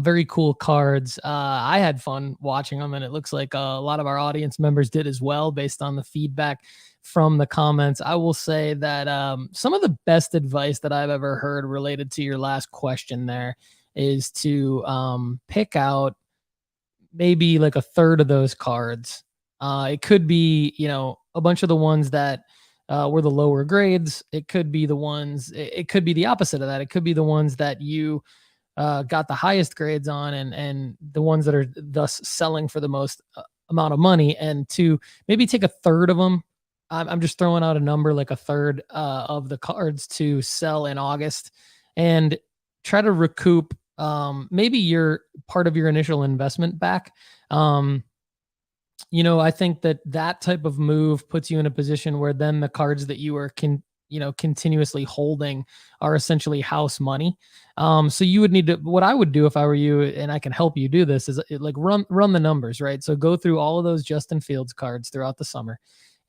Very cool cards. I had fun watching them, and it looks like a lot of our audience members did as well, based on the feedback from the comments. I will say that some of the best advice that I've ever heard related to your last question there is to pick out maybe like a third of those cards. It could be, a bunch of the ones that were the lower grades. It could be the ones, it could be the opposite of that. It could be the ones that you got the highest grades on, and the ones that are thus selling for the most amount of money, and to maybe take a third of them. I'm just throwing out a number, like a third of the cards to sell in August, and try to recoup maybe your part of your initial investment back. I think that type of move puts you in a position where then the cards that you are continuously holding are essentially house money. So you would need to, what I would do if I were you, and I can help you do this, is run the numbers, right? So go through all of those Justin Fields cards throughout the summer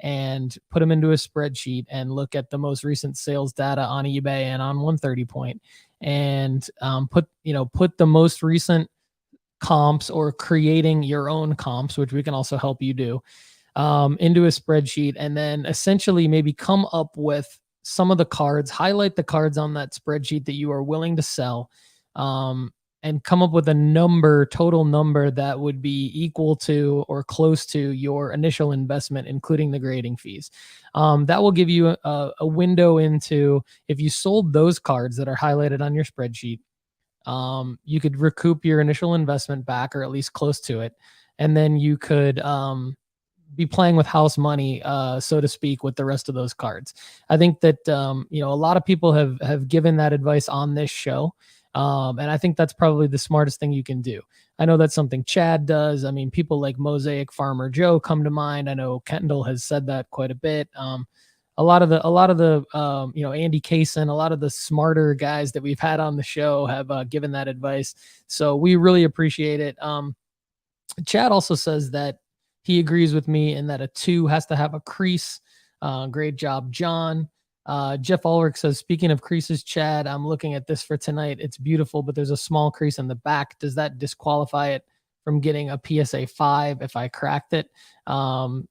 and put them into a spreadsheet and look at the most recent sales data on eBay and on 130 Point, and put the most recent comps, or creating your own comps, which we can also help you do, into a spreadsheet, and then essentially maybe come up with some of the cards, highlight the cards on that spreadsheet that you are willing to sell, and come up with a total number that would be equal to or close to your initial investment, including the grading fees. That will give you a window into, if you sold those cards that are highlighted on your spreadsheet, you could recoup your initial investment back, or at least close to it. And then you could be playing with house money, so to speak, with the rest of those cards. I think that, a lot of people have given that advice on this show. And I think that's probably the smartest thing you can do. I know that's something Chad does. I mean, people like Mosaic Farmer Joe come to mind. I know Kendall has said that quite a bit. A lot of the Andy Kaysen, a lot of the smarter guys that we've had on the show have given that advice. So we really appreciate it. Chad also says that he agrees with me in that a 2 has to have a crease. Great job, John. Jeff Ulrich says, speaking of creases, Chad, I'm looking at this for tonight. It's beautiful, but there's a small crease in the back. Does that disqualify it from getting a PSA 5 if I cracked it. John,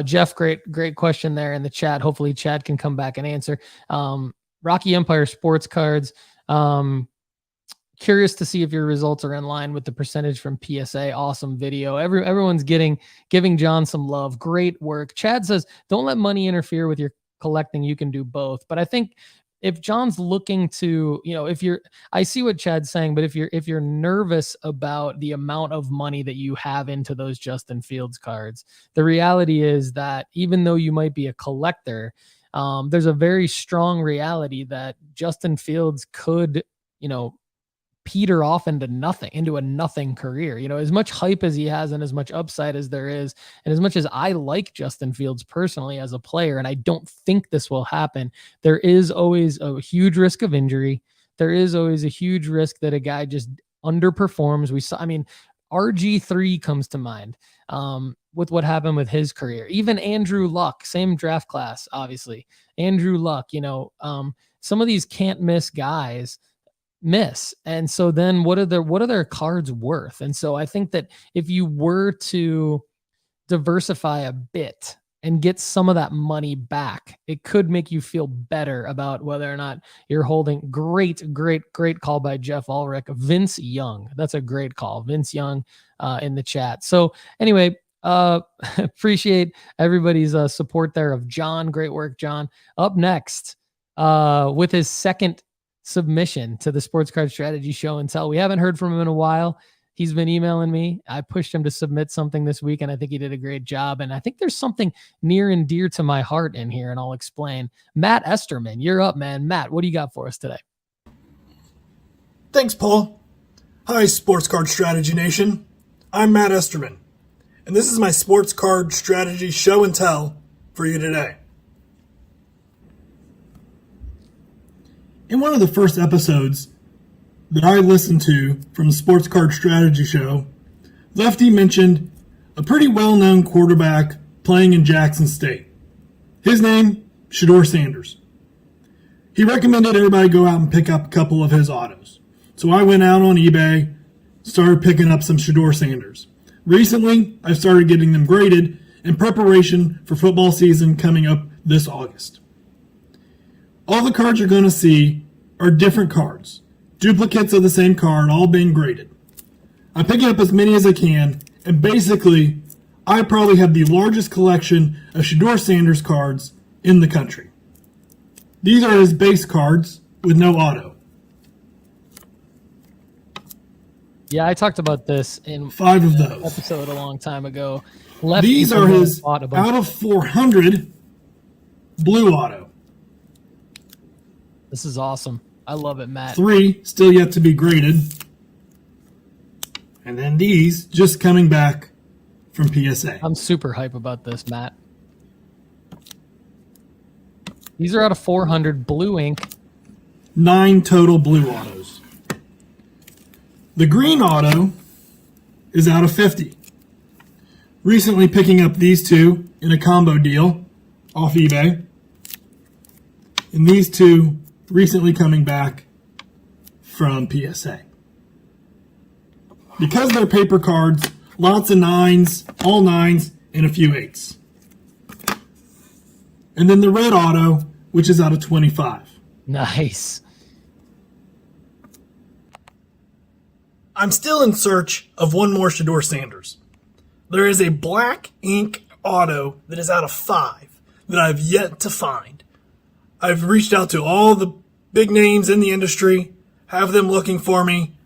Jeff, great question there in the chat. Hopefully Chad can come back and answer. Rocky Empire Sports Cards. Curious to see if your results are in line with the percentage from PSA. Awesome video. Everyone's giving John some love. Great work. Chad says, don't let money interfere with your collecting. You can do both. But I think if John's looking to, I see what Chad's saying, but if you're nervous about the amount of money that you have into those Justin Fields cards, the reality is that even though you might be a collector, there's a very strong reality that Justin Fields could, peter off into a nothing career. As much hype as he has and as much upside as there is, and as much as I like Justin Fields personally as a player, and I don't think this will happen, there is always a huge risk of injury. There is always a huge risk that a guy just underperforms. RG3 comes to mind with what happened with his career. Even Andrew Luck, same draft class, obviously. Andrew Luck, some of these can't miss guys miss. And so then what are their cards worth? And so I think that if you were to diversify a bit and get some of that money back, it could make you feel better about whether or not you're holding. Great call by Jeff Ulrich. Vince Young. That's a great call. Vince Young in the chat. So anyway, appreciate everybody's support there of John. Great work, John. Up next with his second submission to the Sports Card Strategy Show and Tell. We haven't heard from him in a while. He's been emailing me. I pushed him to submit something this week, and I think he did a great job. And I think there's something near and dear to my heart in here, and I'll explain. Matt Esterman, you're up, man. Matt, what do you got for us today? Thanks, Paul. Hi, Sports Card Strategy Nation. I'm Matt Esterman, and this is my Sports Card Strategy Show and Tell for you today. In one of the first episodes that I listened to from the Sports Card Strategy Show, Lefty mentioned a pretty well-known quarterback playing in Jackson State. His name, Shedeur Sanders. He recommended everybody go out and pick up a couple of his autos. So I went out on eBay, started picking up some Shedeur Sanders. Recently, I've started getting them graded in preparation for football season coming up this August. All the cards you're going to see are different cards, duplicates of the same card, all being graded. I'm picking up as many as I can, and basically, I probably have the largest collection of Shedeur Sanders cards in the country. These are his base cards with no auto. Yeah, I talked about this in 5 of those. Episode a long time ago. These are his out of 400 blue auto. This is awesome. I love it, Matt. 3 still yet to be graded. And then these just coming back from PSA. I'm super hype about this, Matt. These are out of 400 blue ink. 9 total blue autos. The green auto is out of 50. Recently picking up these two in a combo deal off eBay. And these two recently coming back from PSA. Because they're paper cards, lots of 9s, all 9s, and a few 8s. And then the red auto, which is out of 25. Nice. I'm still in search of one more Shedeur Sanders. There is a black ink auto that is out of 5 that I've yet to find. I've reached out to all the big names in the industry, have them looking for me,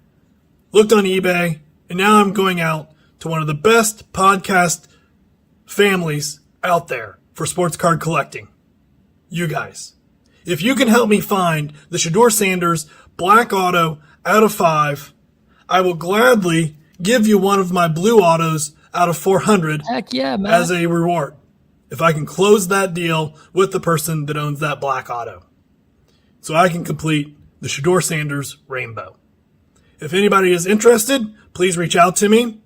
looked on eBay, and now I'm going out to one of the best podcast families out there for sports card collecting. You guys. If you can help me find the Shedeur Sanders black auto out of 5, I will gladly give you one of my blue autos out of 400 Heck yeah, man. as a reward. If I can close that deal with the person that owns that black auto. So I can complete the Shedeur Sanders rainbow. If anybody is interested, please reach out to me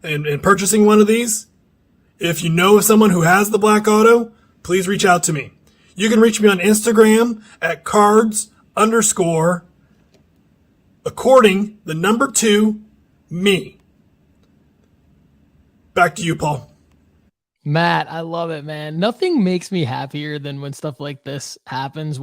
in purchasing one of these. If you know of someone who has the black auto, please reach out to me. You can reach me on Instagram at cards_, According the number 2, me. Back to you, Paul. Matt, I love it, man. Nothing makes me happier than when stuff like this happens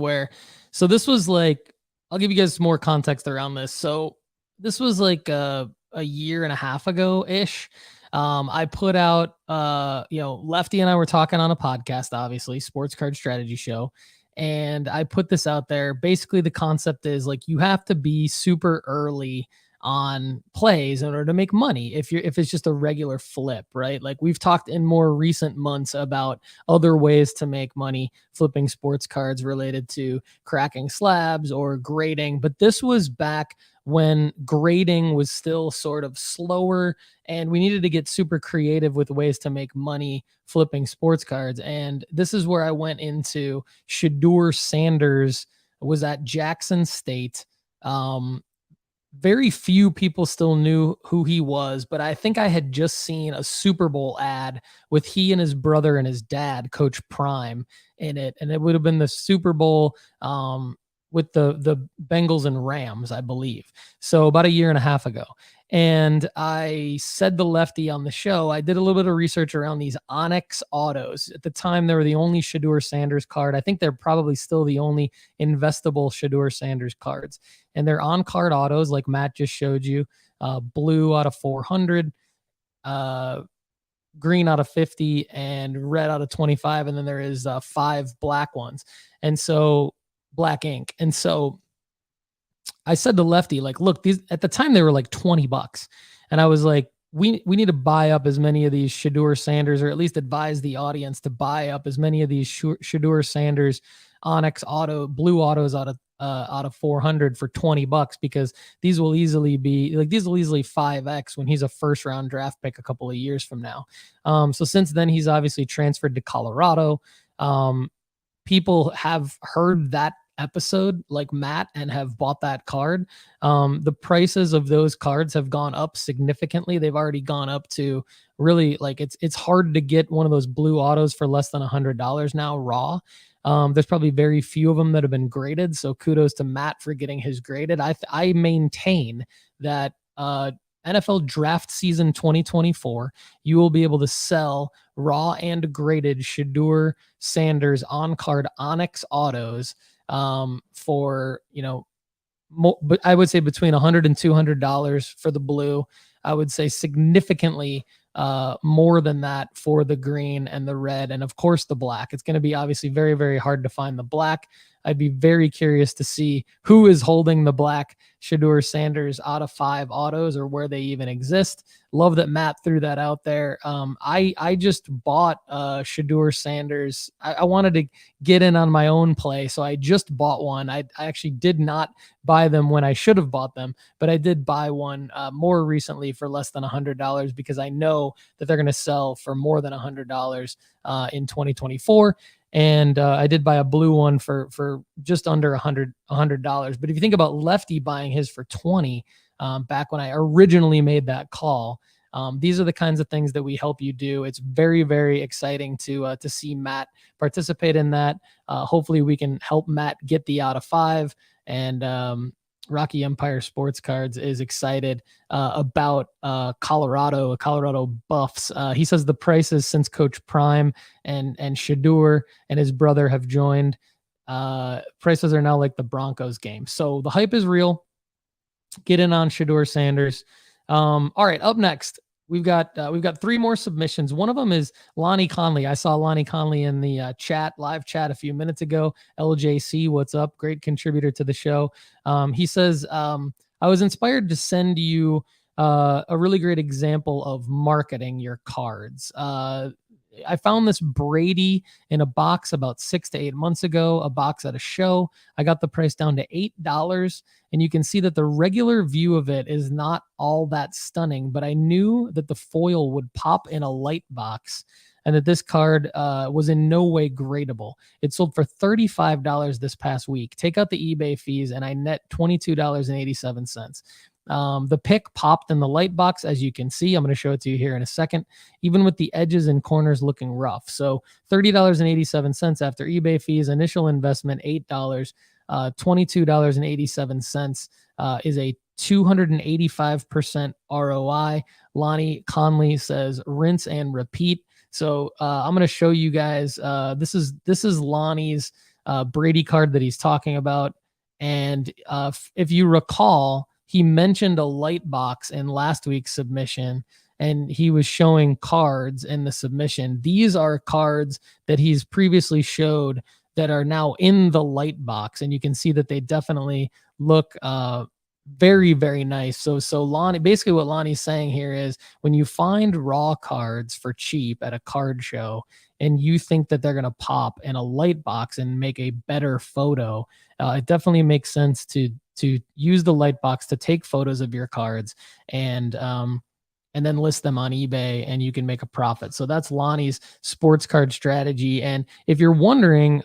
so this was like, I'll give you guys some more context around this. So this was like a year and a half ago ish. I put out, Lefty and I were talking on a podcast, obviously, Sports Card Strategy Show. And I put this out there. Basically, the concept is like you have to be super early on plays in order to make money if it's just a regular flip, right? Like we've talked in more recent months about other ways to make money flipping sports cards related to cracking slabs or grading, but this was back when grading was still sort of slower and we needed to get super creative with ways to make money flipping sports cards. And this is where I went into Shedeur Sanders was at Jackson State. Very few people still knew who he was, but I think I had just seen a Super Bowl ad with he and his brother and his dad, Coach Prizm, in it. And it would have been the Super Bowl with the Bengals and Rams, I believe. So about a year and a half ago. And I said the Lefty on the show, I did a little bit of research around these Onyx autos. At the time, they were the only Shedeur Sanders card. I think they're probably still the only investable Shedeur Sanders cards. And they're on-card autos like Matt just showed you. Blue out of 400, green out of 50, and red out of 25. And then there is 5 black ones. And so black ink. And so I said to Lefty, like, look, these at the time they were like $20. And I was like, we need to buy up as many of these Shedeur Sanders, or at least advise the audience to buy up as many of these Shedeur Sanders Onyx blue autos out of 400 for $20, because these will easily 5x when he's a first round draft pick a couple of years from now. So since then he's obviously transferred to Colorado. People have heard that episode like Matt and have bought that card. The prices of those cards have gone up significantly. They've already gone up to really like it's hard to get one of those blue autos for less than $100 now raw. There's probably very few of them that have been graded. So kudos to Matt for getting his graded. I maintain that NFL draft season 2024, you will be able to sell raw and graded Shedeur Sanders on-card Onyx autos for, but I would say between $100 and $200 for the blue. I would say significantly more than that for the green and the red, and of course the black. It's going to be obviously very, very hard to find the black. I'd be very curious to see who is holding the black Shedeur Sanders out of 5 autos, or where they even exist. Love that Matt threw that out there. I just bought Shedeur Sanders. I wanted to get in on my own play, so I just bought one. I actually did not buy them when I should have bought them, but I did buy one more recently for less than $100, because I know that they're going to sell for more than $100 in 2024. And I did buy a blue one for just under $100. But if you think about Lefty buying his for 20 back when I originally made that call, these are the kinds of things that we help you do. It's very, very exciting to see Matt participate in that. Hopefully we can help Matt get the out of 5. And Rocky Empire Sports Cards is excited about Colorado Buffs. He says the prices since Coach Prizm and Shedeur and his brother have joined, prices are now like the Broncos game. So the hype is real. Get in on Shedeur Sanders. All right, up next, we've got 3 more submissions. One of them is Lonnie Conley. I saw Lonnie Conley in the live chat a few minutes ago. LJC, what's up? Great contributor to the show. He says, I was inspired to send you a really great example of marketing your cards. I found this Brady in a box about 6 to 8 months ago, a box at a show. I got the price down to $8, and you can see that the regular view of it is not all that stunning, but I knew that the foil would pop in a light box and that this card was in no way gradable. It sold for $35 this past week. Take out the eBay fees, and I net $22.87. The pick popped in the light box, as you can see. I'm going to show it to you here in a second, even with the edges and corners looking rough. So $30.87 after eBay fees, initial investment $8. $22.87 is a 285% ROI. Lonnie Conley says rinse and repeat. So I'm going to show you guys. This is Lonnie's Brady card that he's talking about. And if you recall, he mentioned a light box in last week's submission, and he was showing cards in the submission. These are cards that he's previously showed that are now in the light box, and you can see that they definitely look very, very nice. So Lonnie, basically what Lonnie's saying here is when you find raw cards for cheap at a card show and you think that they're going to pop in a light box and make a better photo, it definitely makes sense to use the light box to take photos of your cards and then list them on eBay, and you can make a profit. So that's Lonnie's sports card strategy. And if you're wondering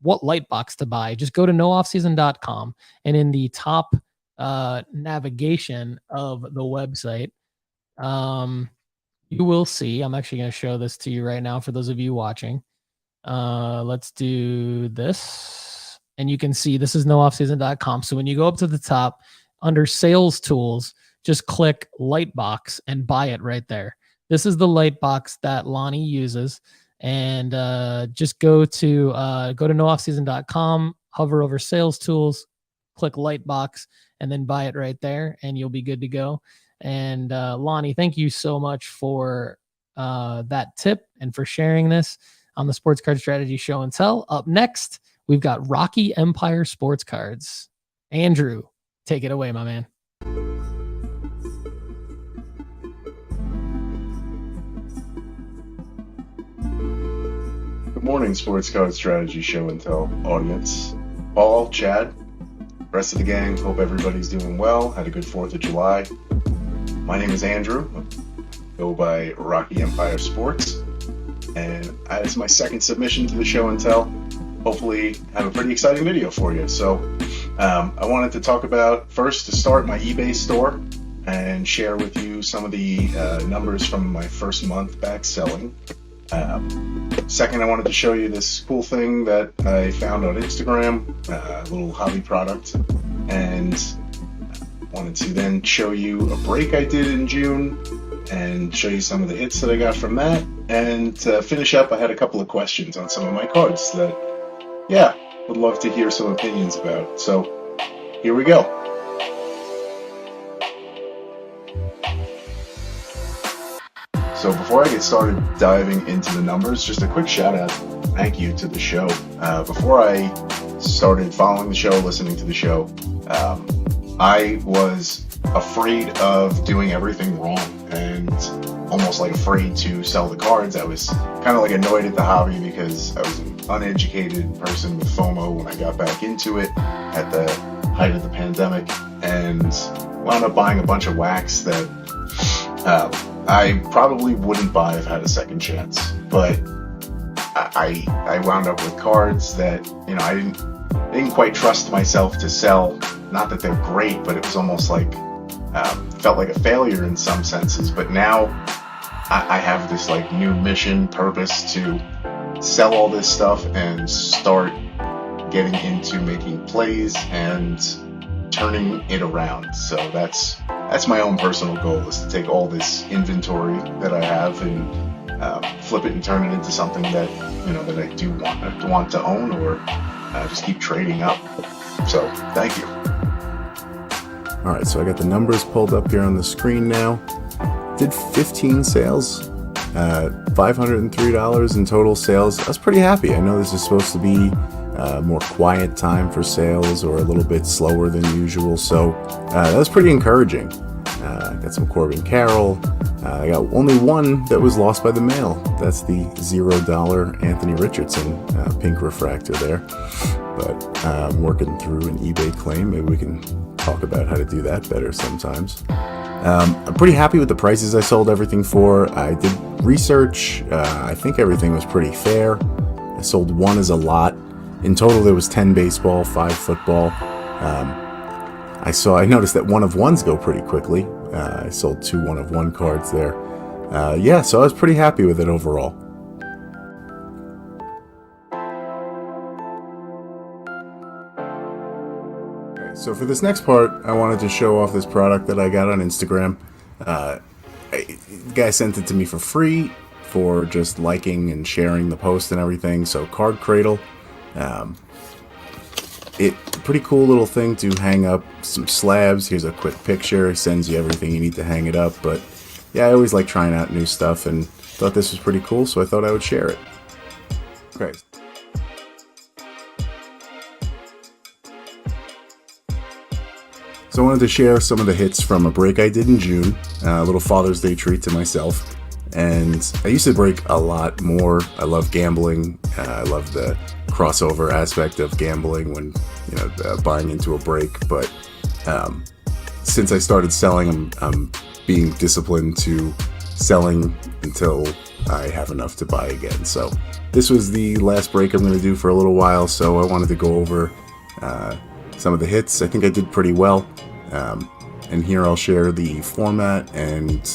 what light box to buy, just go to nooffseason.com, and in the top navigation of the website, you will see, I'm actually going to show this to you right now for those of you watching. Let's do this, and you can see this is nooffseason.com. So when you go up to the top under sales tools, just click light box and buy it right there. This is the light box that Lonnie uses, and just go to nooffseason.com, hover over sales tools, click light box, and then buy it right there, and you'll be good to go. And Lonnie, thank you so much for that tip and for sharing this on the Sports Card Strategy Show and Tell. Up next, we've got Rocky Empire Sports Cards. Andrew, take it away, my man. Good morning, Sports Card Strategy Show and Tell audience. Paul, Chad, rest of the gang, hope everybody's doing well. Had a good 4th of July. My name is Andrew. Go by Rocky Empire Sports. And as my second submission to the show and tell, hopefully have a pretty exciting video for you. So I wanted to talk about, first to start, my eBay store and share with you some of the numbers from my first month back selling. Second, I wanted to show you this cool thing that I found on Instagram, a little hobby product, and wanted to then show you a break I did in June and show you some of the hits that I got from that. And to finish up, I had a couple of questions on some of my cards that, would love to hear some opinions about. So here we go. So before I get started diving into the numbers, just a quick shout out, thank you to the show. Before I started following the show, listening to the show, I was afraid of doing everything wrong and almost like afraid to sell the cards. I was kind of like annoyed at the hobby because I was an uneducated person with FOMO when I got back into it at the height of the pandemic, and wound up buying a bunch of wax that I probably wouldn't buy if I had a second chance. But I wound up with cards that, I didn't quite trust myself to sell. Not that they're great, but it was almost like felt like a failure in some senses. But now I have this like new mission, purpose to sell all this stuff and start getting into making plays and turning it around. So that's my own personal goal, is to take all this inventory that I have and flip it and turn it into something that that I do want to own, or just keep trading up. So thank you. All right, so I got the numbers pulled up here on the screen now. Did 15 sales, $503 in total sales. I was pretty happy. I know this is supposed to be a more quiet time for sales, or a little bit slower than usual, so that was pretty encouraging. Got some Corbin Carroll. I got only one that was lost by the mail. That's the $0 Anthony Richardson pink refractor there. But I'm working through an eBay claim. Maybe we can talk about how to do that better sometimes. I'm pretty happy with the prices I sold everything for. I did research. I think everything was pretty fair. I sold one as a lot. In total, there was 10 baseball, 5 football. I noticed that 1-of-1s go pretty quickly. I sold 2 1-of-1 cards there. So I was pretty happy with it overall. So for this next part, I wanted to show off this product that I got on Instagram. The guy sent it to me for free for just liking and sharing the post and everything. So Card Cradle, pretty cool little thing to hang up some slabs. Here's a quick picture. It sends you everything you need to hang it up. But yeah, I always like trying out new stuff and thought this was pretty cool, so I thought I would share it. Okay. So I wanted to share some of the hits from a break I did in June, a little Father's Day treat to myself. And I used to break a lot more. I love gambling. I love the crossover aspect of gambling when, buying into a break. But since I started selling, I'm being disciplined to selling until I have enough to buy again. So this was the last break I'm going to do for a little while. So I wanted to go over some of the hits. I think I did pretty well. And here I'll share the format and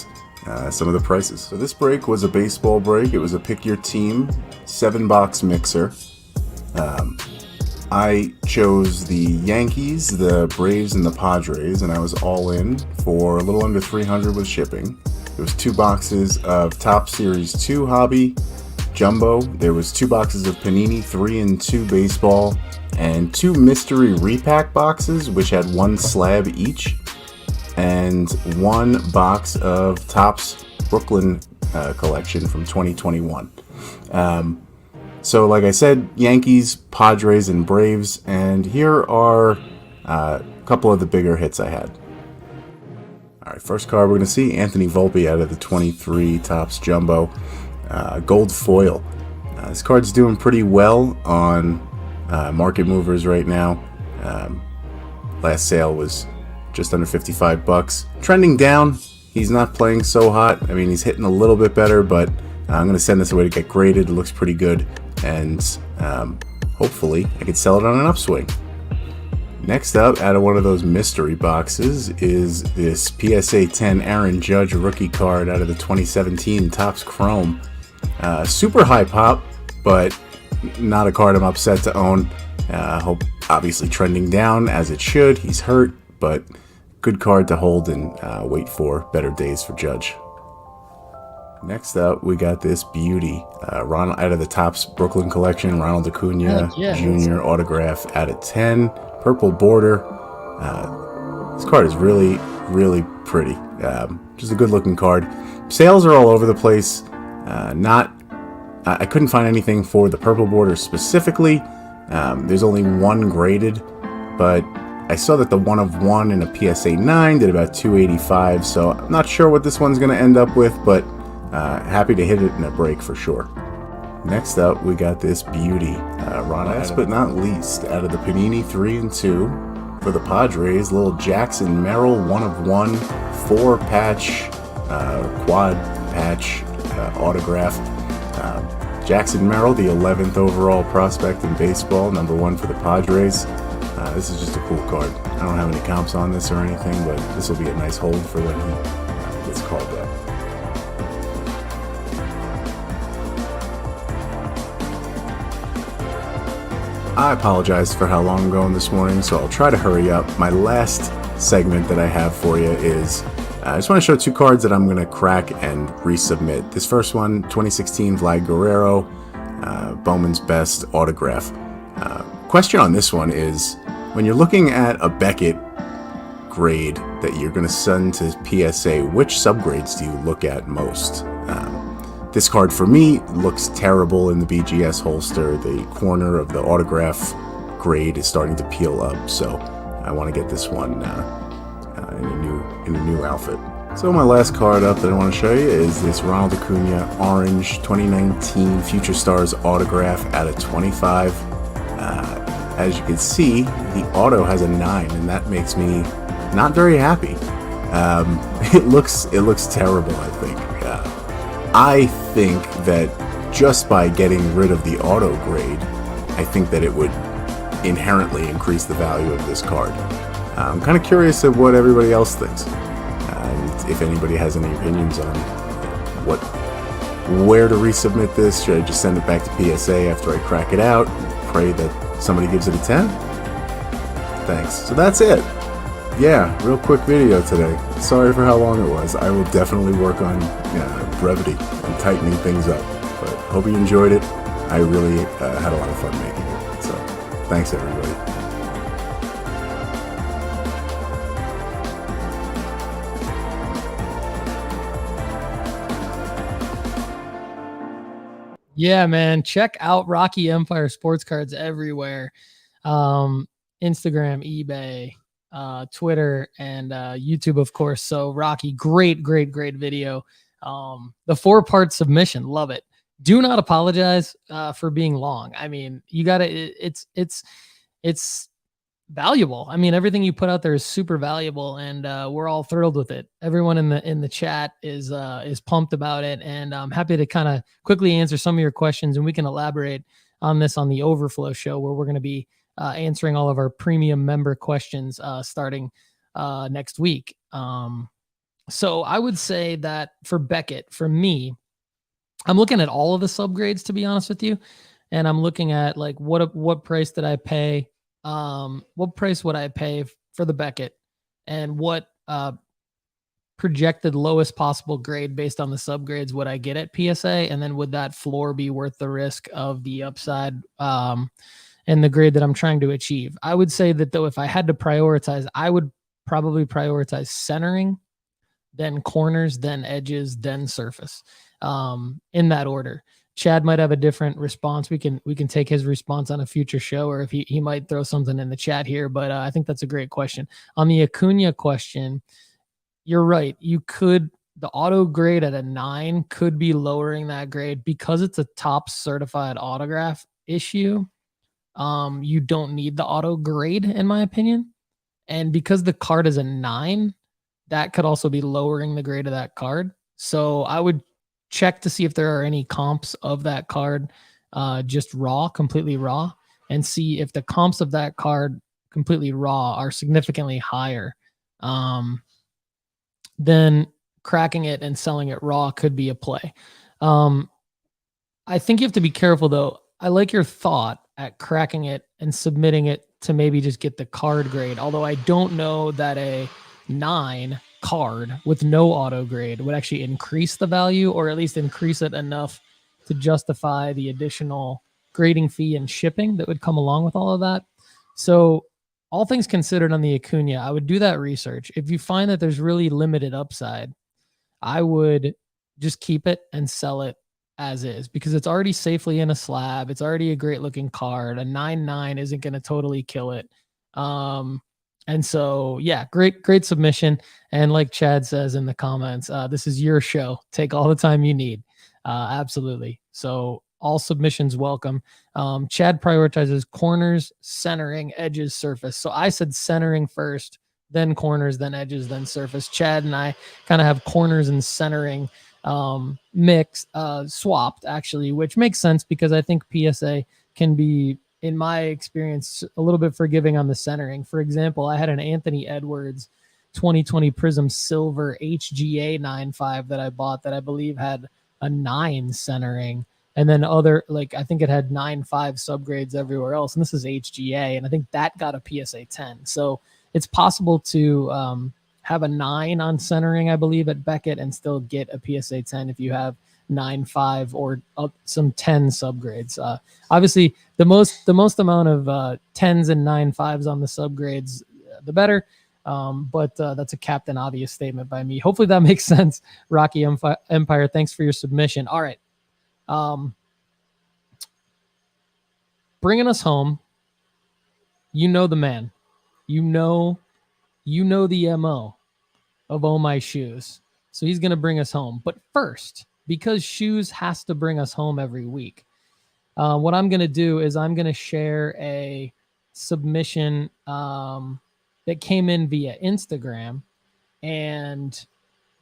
some of the prices. So this break was a baseball break. It was a pick your team 7-box mixer. I chose the Yankees, the Braves, and the Padres, and I was all in for a little under $300 with shipping. There was 2 boxes of Top Series 2 Hobby Jumbo. There was 2 boxes of Panini 3 and 2 Baseball, and 2 mystery repack boxes, which had 1 slab each, and 1 box of Topps Brooklyn collection from 2021. So like I said, Yankees, Padres, and Braves, and here are a couple of the bigger hits I had. All right, first card we're going to see, Anthony Volpe out of the 23 Topps Jumbo. Gold foil. This card's doing pretty well on market movers right now. Last sale was just under $55. Trending down. He's not playing so hot. I mean, he's hitting a little bit better, but I'm going to send this away to get graded. It looks pretty good, and hopefully I can sell it on an upswing. Next up, out of one of those mystery boxes, is this PSA 10 Aaron Judge rookie card out of the 2017 Topps Chrome. Super high pop, but not a card I'm upset to own. Hope obviously trending down as it should. He's hurt, but good card to hold and wait for better days for Judge. Next up, we got this beauty. Ronald out of the Topps Brooklyn collection, Ronald Acuna Jr. autograph out of 10. Purple border. This card is really, really pretty. Just a good looking card. Sales are all over the place. I couldn't find anything for the purple border specifically. There's only 1 graded, but I saw that the 1 of 1 in a PSA 9 did about $285, so I'm not sure what this one's going to end up with, but happy to hit it in a break for sure. Next up, we got this beauty. Last but not least, out of the Panini 3 and 2 for the Padres, little Jackson Merrill 1 of 1 4-patch quad patch autograph. Jackson Merrill, the 11th overall prospect in baseball, number 1 for the Padres. This is just a cool card. I don't have any comps on this or anything, but this will be a nice hold for when he gets called up. I apologize for how long I'm going this morning, so I'll try to hurry up. My last segment that I have for you is I just want to show 2 cards that I'm going to crack and resubmit. This first one, 2016 Vlad Guerrero, Bowman's Best autograph. Question on this one is, when you're looking at a Beckett grade that you're going to send to PSA, which subgrades do you look at most? This card for me looks terrible in the BGS holster. The corner of the autograph grade is starting to peel up, so I want to get this one in a new outfit. So my last card up that I want to show you is this Ronald Acuna Orange 2019 Future Stars autograph out of 25. As you can see, the auto has a 9, and that makes me not very happy. It looks terrible, I think. I think that just by getting rid of the auto grade, I think that it would inherently increase the value of this card. I'm kind of curious of what everybody else thinks, and if anybody has any opinions on where to resubmit this. Should I just send it back to PSA after I crack it out, pray that somebody gives it a 10? Thanks. So that's it. Yeah, real quick video today. Sorry for how long it was. I will definitely work on brevity and tightening things up. But hope you enjoyed it. I really had a lot of fun making it. So thanks, everybody. Yeah, man. Check out Rocky Empire sports cards everywhere. Instagram, eBay, Twitter, and YouTube, of course. So Rocky, great video. The 4-part submission, love it. Do not apologize for being long. I mean, you gotta, it's valuable. I mean, everything you put out there is super valuable, and we're all thrilled with it. Everyone in the chat is pumped about it, and I'm happy to kind of quickly answer some of your questions, and we can elaborate on this on the Overflow show, where we're going to be answering all of our premium member questions starting next week. So I would say that for Beckett, for me, I'm looking at all of the subgrades, to be honest with you, and I'm looking at like what price did I pay. What price would I pay for the Beckett, and what projected lowest possible grade based on the subgrades would I get at PSA, and then would that floor be worth the risk of the upside and the grade that I'm trying to achieve? I would say that, though, if I had to prioritize, I would probably prioritize centering, then corners, then edges, then surface, in that order. Chad might have a different response. We can take his response on a future show, or if he might throw something in the chat here, but I think that's a great question. On the Acuna question, you're right. The auto grade at a 9 could be lowering that grade because it's a top certified autograph issue. You don't need the auto grade, in my opinion. And because the card is a 9, that could also be lowering the grade of that card. So I would check to see if there are any comps of that card, just raw, completely raw, and see if the comps of that card completely raw are significantly higher. Then cracking it and selling it raw could be a play. I think you have to be careful, though. I like your thought at cracking it and submitting it to maybe just get the card grade, although I don't know that a 9 card with no auto grade would actually increase the value, or at least increase it enough to justify the additional grading fee and shipping that would come along with all of that. So all things considered on the Acuna, I would do that research. If you find that there's really limited upside, I would just keep it and sell it as is, because it's already safely in a slab. It's already a great looking card. A 9.9 isn't going to totally kill it. And so, yeah, great submission. And like Chad says in the comments, this is your show. Take all the time you need. Absolutely. So all submissions welcome. Chad prioritizes corners, centering, edges, surface. So I said centering first, then corners, then edges, then surface. Chad and I kind of have corners and centering mixed, swapped, actually, which makes sense because I think PSA can be, in my experience, a little bit forgiving on the centering. For example, I had an Anthony Edwards 2020 Prizm Silver HGA 9.5 that I bought that I believe had a 9 centering, and then I think it had 9.5 subgrades everywhere else, and this is HGA, and I think that got a PSA 10. So it's possible to have a 9 on centering, I believe, at Beckett, and still get a PSA 10 if you have 9.5 or up some 10 subgrades. Obviously, the most amount of 10s and 9.5s on the subgrades, the better. But that's a Captain Obvious statement by me. Hopefully that makes sense. Rocky Empire, thanks for your submission. All right. Bringing us home. You know the man. You know the MO of Oh My Shoes. So he's going to bring us home. But first, because Shoes has to bring us home every week, what I'm going to do is I'm going to share a submission that came in via Instagram. And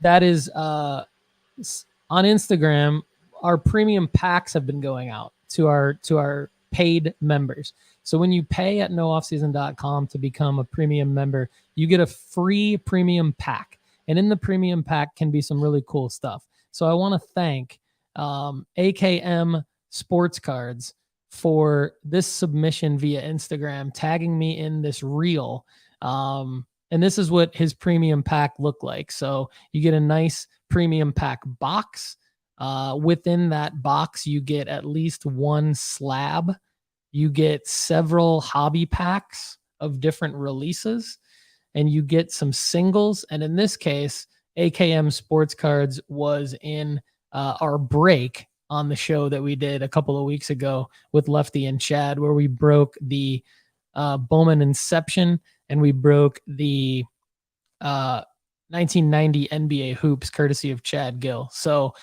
that is on Instagram, our premium packs have been going out to our paid members. So when you pay at nooffseason.com to become a premium member, you get a free premium pack. And in the premium pack can be some really cool stuff. So I want to thank AKM Sports Cards for this submission via Instagram, tagging me in this reel. And this is what his premium pack looked like. So you get a nice premium pack box. Within that box, you get at least one slab. You get several hobby packs of different releases, and you get some singles. And in this case, AKM Sports Cards was in our break on the show that we did a couple of weeks ago with Lefty and Chad, where we broke the Bowman Inception and we broke the 1990 NBA hoops courtesy of Chad Gill. So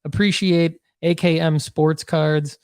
appreciate AKM Sports Cards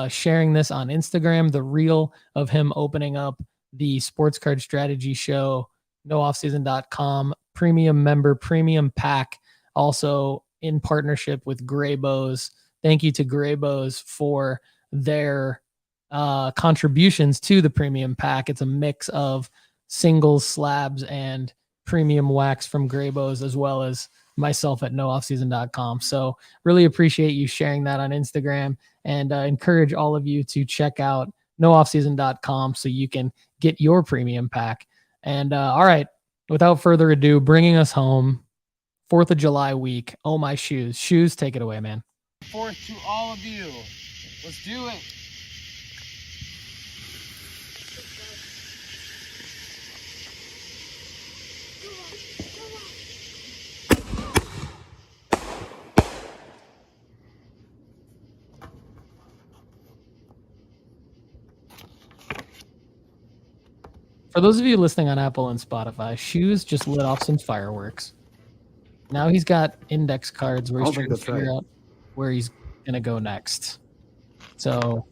sharing this on Instagram, the reel of him opening up the Sports Card Strategy Show, nooffseason.com premium member, premium pack, also in partnership with Graybows. Thank you to Graybows for their contributions to the premium pack. It's a mix of singles, slabs, and premium wax from Graybows, as well as myself at nooffseason.com. So really appreciate you sharing that on Instagram, and encourage all of you to check out nooffseason.com so you can get your premium pack. And all right, without further ado, bringing us home, 4th of July week. Oh, my shoes. Shoes, take it away, man. 4th to all of you. Let's do it. For those of you listening on Apple and Spotify, Shoes just lit off some fireworks. Now he's got index cards where he's trying to figure out where he's going to go next. So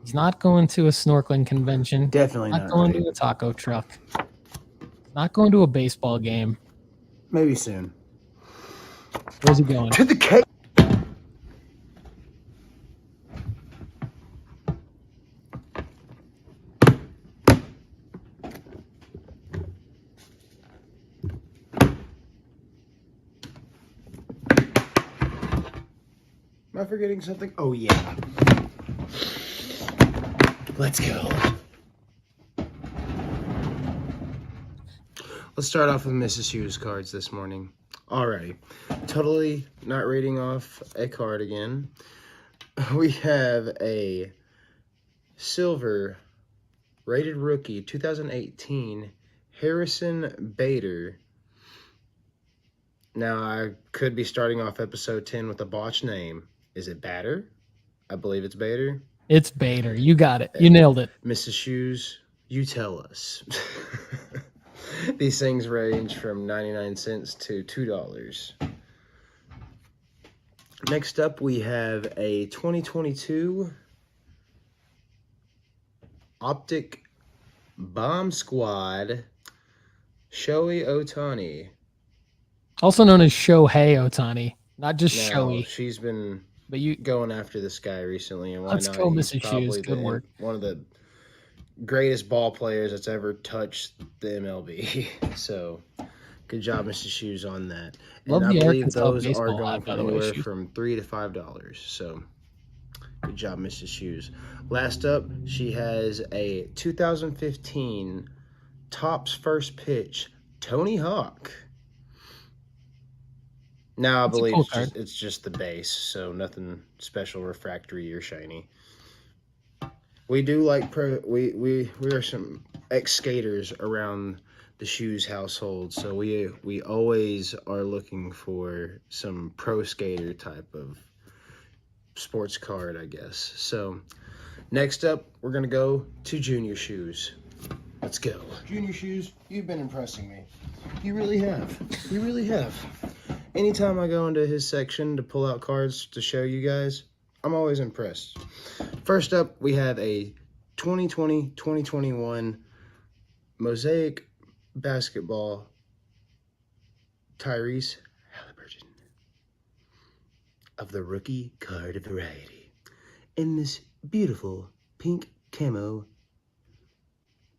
he's not going to a snorkeling convention. Definitely not going to a taco truck. Not going to a baseball game. Maybe soon. Where's he going? To the cake. Am I forgetting something? Oh, yeah. Let's go. Let's start off with Mrs. Hughes cards this morning. Alrighty. Totally not reading off a card again. We have a silver rated rookie 2018 Harrison Bader. Now, I could be starting off episode 10 with a botched name. Is it Bader? I believe it's Bader. It's Bader. You got it. You nailed it. Mrs. Shoes, you tell us. These things range from 99 cents to $2. Next up, we have a 2022 Optic Bomb Squad Shohei Ohtani. Also known as Shohei Ohtani. Not just Shohei. She's been but you going after this guy recently, and why let's not? go, He's Mrs. Shoes. Good work. One of the greatest ball players that's ever touched the MLB. So, good job, Mrs. Shoes, on that. Love and I the believe Arkansas those are baseball going hat, from by the way, anywhere Shoes. from $3 to $5. So, good job, Mrs. Shoes. Last up, she has a 2015 Topps First Pitch Tony Hawk. Now I believe cool it's just the base, so nothing special, refractory, or shiny. We do like we are some ex-skaters around the Shoes household, so we always are looking for some pro skater type of sports card, I guess. So next up, we're gonna go to Junior Shoes. Let's go. Junior Shoes, you've been impressing me. You really have. You really have. Anytime I go into his section to pull out cards to show you guys, I'm always impressed. First up, we have a 2020-2021 Mosaic Basketball Tyrese Halliburton of the rookie card variety in this beautiful pink camo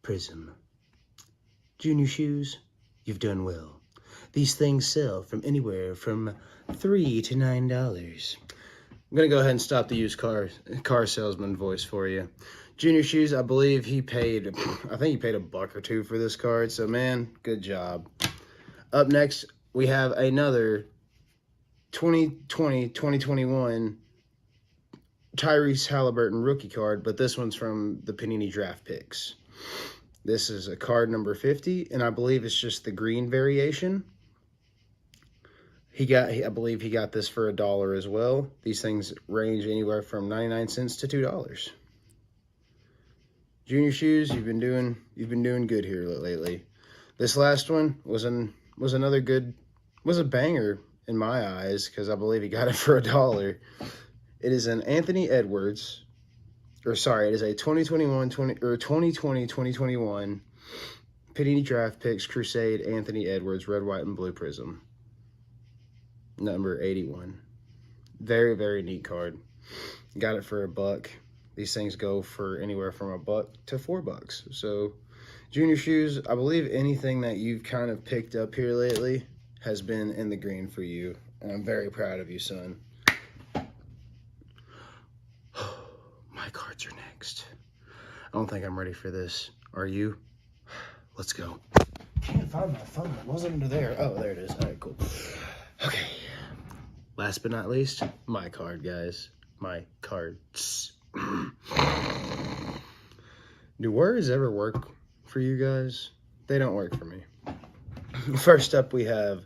Prizm. Junior Shoes, you've done well. These things sell from anywhere from $3 to $9. I'm going to go ahead and stop the used car salesman voice for you. Junior Shoes, I believe he paid, I think he paid $1 or $2 for this card. So, man, good job. Up next, we have another 2020-2021 Tyrese Halliburton rookie card, but this one's from the Panini Draft Picks. This is a card number 50, and I believe it's just the green variation. I believe he got this for $1 as well. These things range anywhere from 99 cents to $2. Junior Shoes, you've been doing good here lately. This last one was a banger in my eyes because I believe he got it for $1. It is an Anthony Edwards, it is a 2020-2021 Panini Draft Picks Crusade Anthony Edwards red, white, and blue Prizm. Number 81. Very, very neat card. Got it for $1. These things go for anywhere from $1 to $4. So, Junior Shoes, I believe anything that you've kind of picked up here lately has been in the green for you. And I'm very proud of you, son. My cards are next. I don't think I'm ready for this. Are you? Let's go. Can't find my phone. It wasn't under there. Oh, there it is. All right, cool. Okay. Last but not least, my card, guys. My cards. Do words ever work for you guys? They don't work for me. First up, we have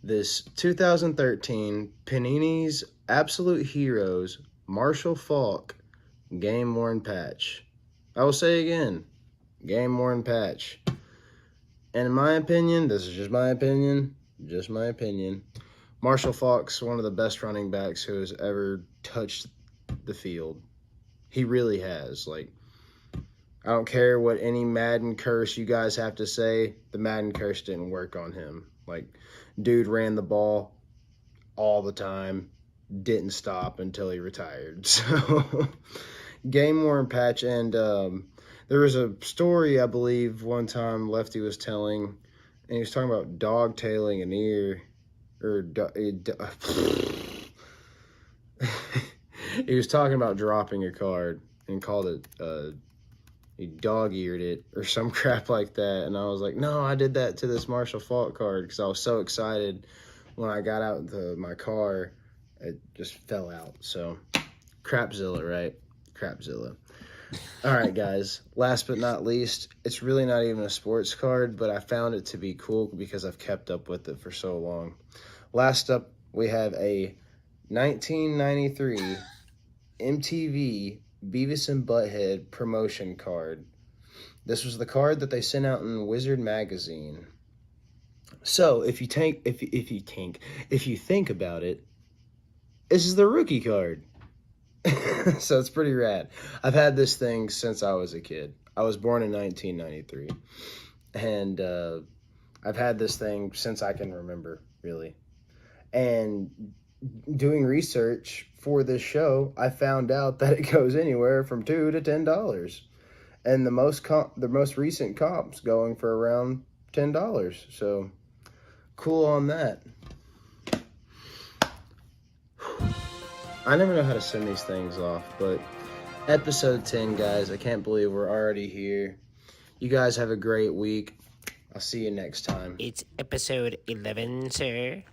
this 2013 Panini's Absolute Heroes Marshall Faulk Game Worn Patch. I will say again, Game Worn Patch. And in my opinion, this is just my opinion, Marshall Faulk's one of the best running backs who has ever touched the field. He really has. Like, I don't care what any Madden curse you guys have to say, the Madden curse didn't work on him. Like, dude ran the ball all the time, didn't stop until he retired. So, game worn patch. And there was a story, I believe, one time Lefty was telling, and he was talking about dog tailing an ear, or he was talking about dropping a card and called it, he dog-eared it or some crap like that. And I was like, no, I did that to this Marshall Faulk card because I was so excited when I got out to my car. It just fell out. So, Crapzilla, right? Crapzilla. All right, guys. Last but not least, it's really not even a sports card, but I found it to be cool because I've kept up with it for so long. Last up, we have a 1993 MTV Beavis and Butthead promotion card. This was the card that they sent out in Wizard magazine. So if you think about it, this is the rookie card. So it's pretty rad. I've had this thing since I was a kid. I was born in 1993, and I've had this thing since I can remember, really. And doing research for this show, I found out that it goes anywhere from $2 to $10, and the most recent comps going for around $10. So cool on that. I never know how to send these things off, but episode 10, guys. I can't believe we're already here. You guys have a great week. I'll see you next time. It's episode 11, sir.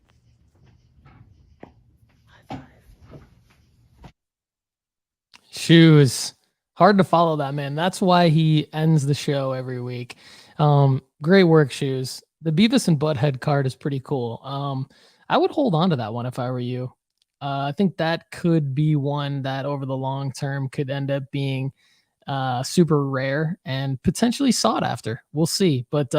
Shoes. Hard to follow that, man. That's why he ends the show every week. Great work, Shoes. The Beavis and Butthead card is pretty cool. I would hold on to that one if I were you. I think that could be one that over the long term could end up being super rare and potentially sought after. We'll see. But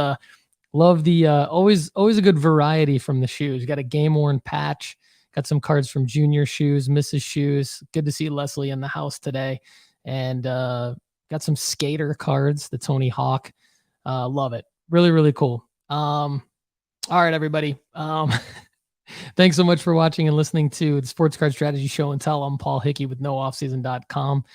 love the always a good variety from the Shoes. You got a game worn patch. Got some cards from Junior Shoes, Mrs. Shoes. Good to see Leslie in the house today. And got some skater cards, the Tony Hawk. Love it. Really, really cool. All right, everybody. Thanks so much for watching and listening to the Sports Card Strategy Show and Tell. I'm Paul Hickey with nooffseason.com.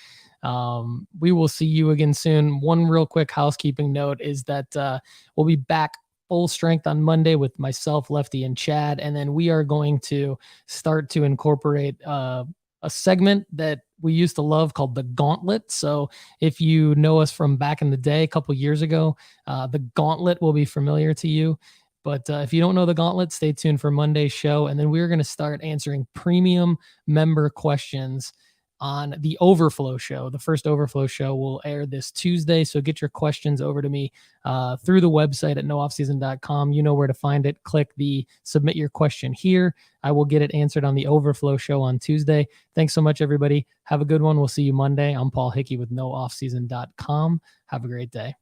We will see you again soon. One real quick housekeeping note is that we'll be back full strength on Monday with myself, Lefty, and Chad. And then we are going to start to incorporate a a segment that we used to love called the Gauntlet. So if you know us from back in the day, a couple years ago, the Gauntlet will be familiar to you. But if you don't know the Gauntlet, stay tuned for Monday's show. And then we're going to start answering premium member questions on the Overflow show. The first Overflow show will air this Tuesday. So get your questions over to me through the website at nooffseason.com. You know where to find it. Click the submit your question here. I will get it answered on the Overflow show on Tuesday. Thanks so much, everybody. Have a good one. We'll see you Monday. I'm Paul Hickey with nooffseason.com. Have a great day.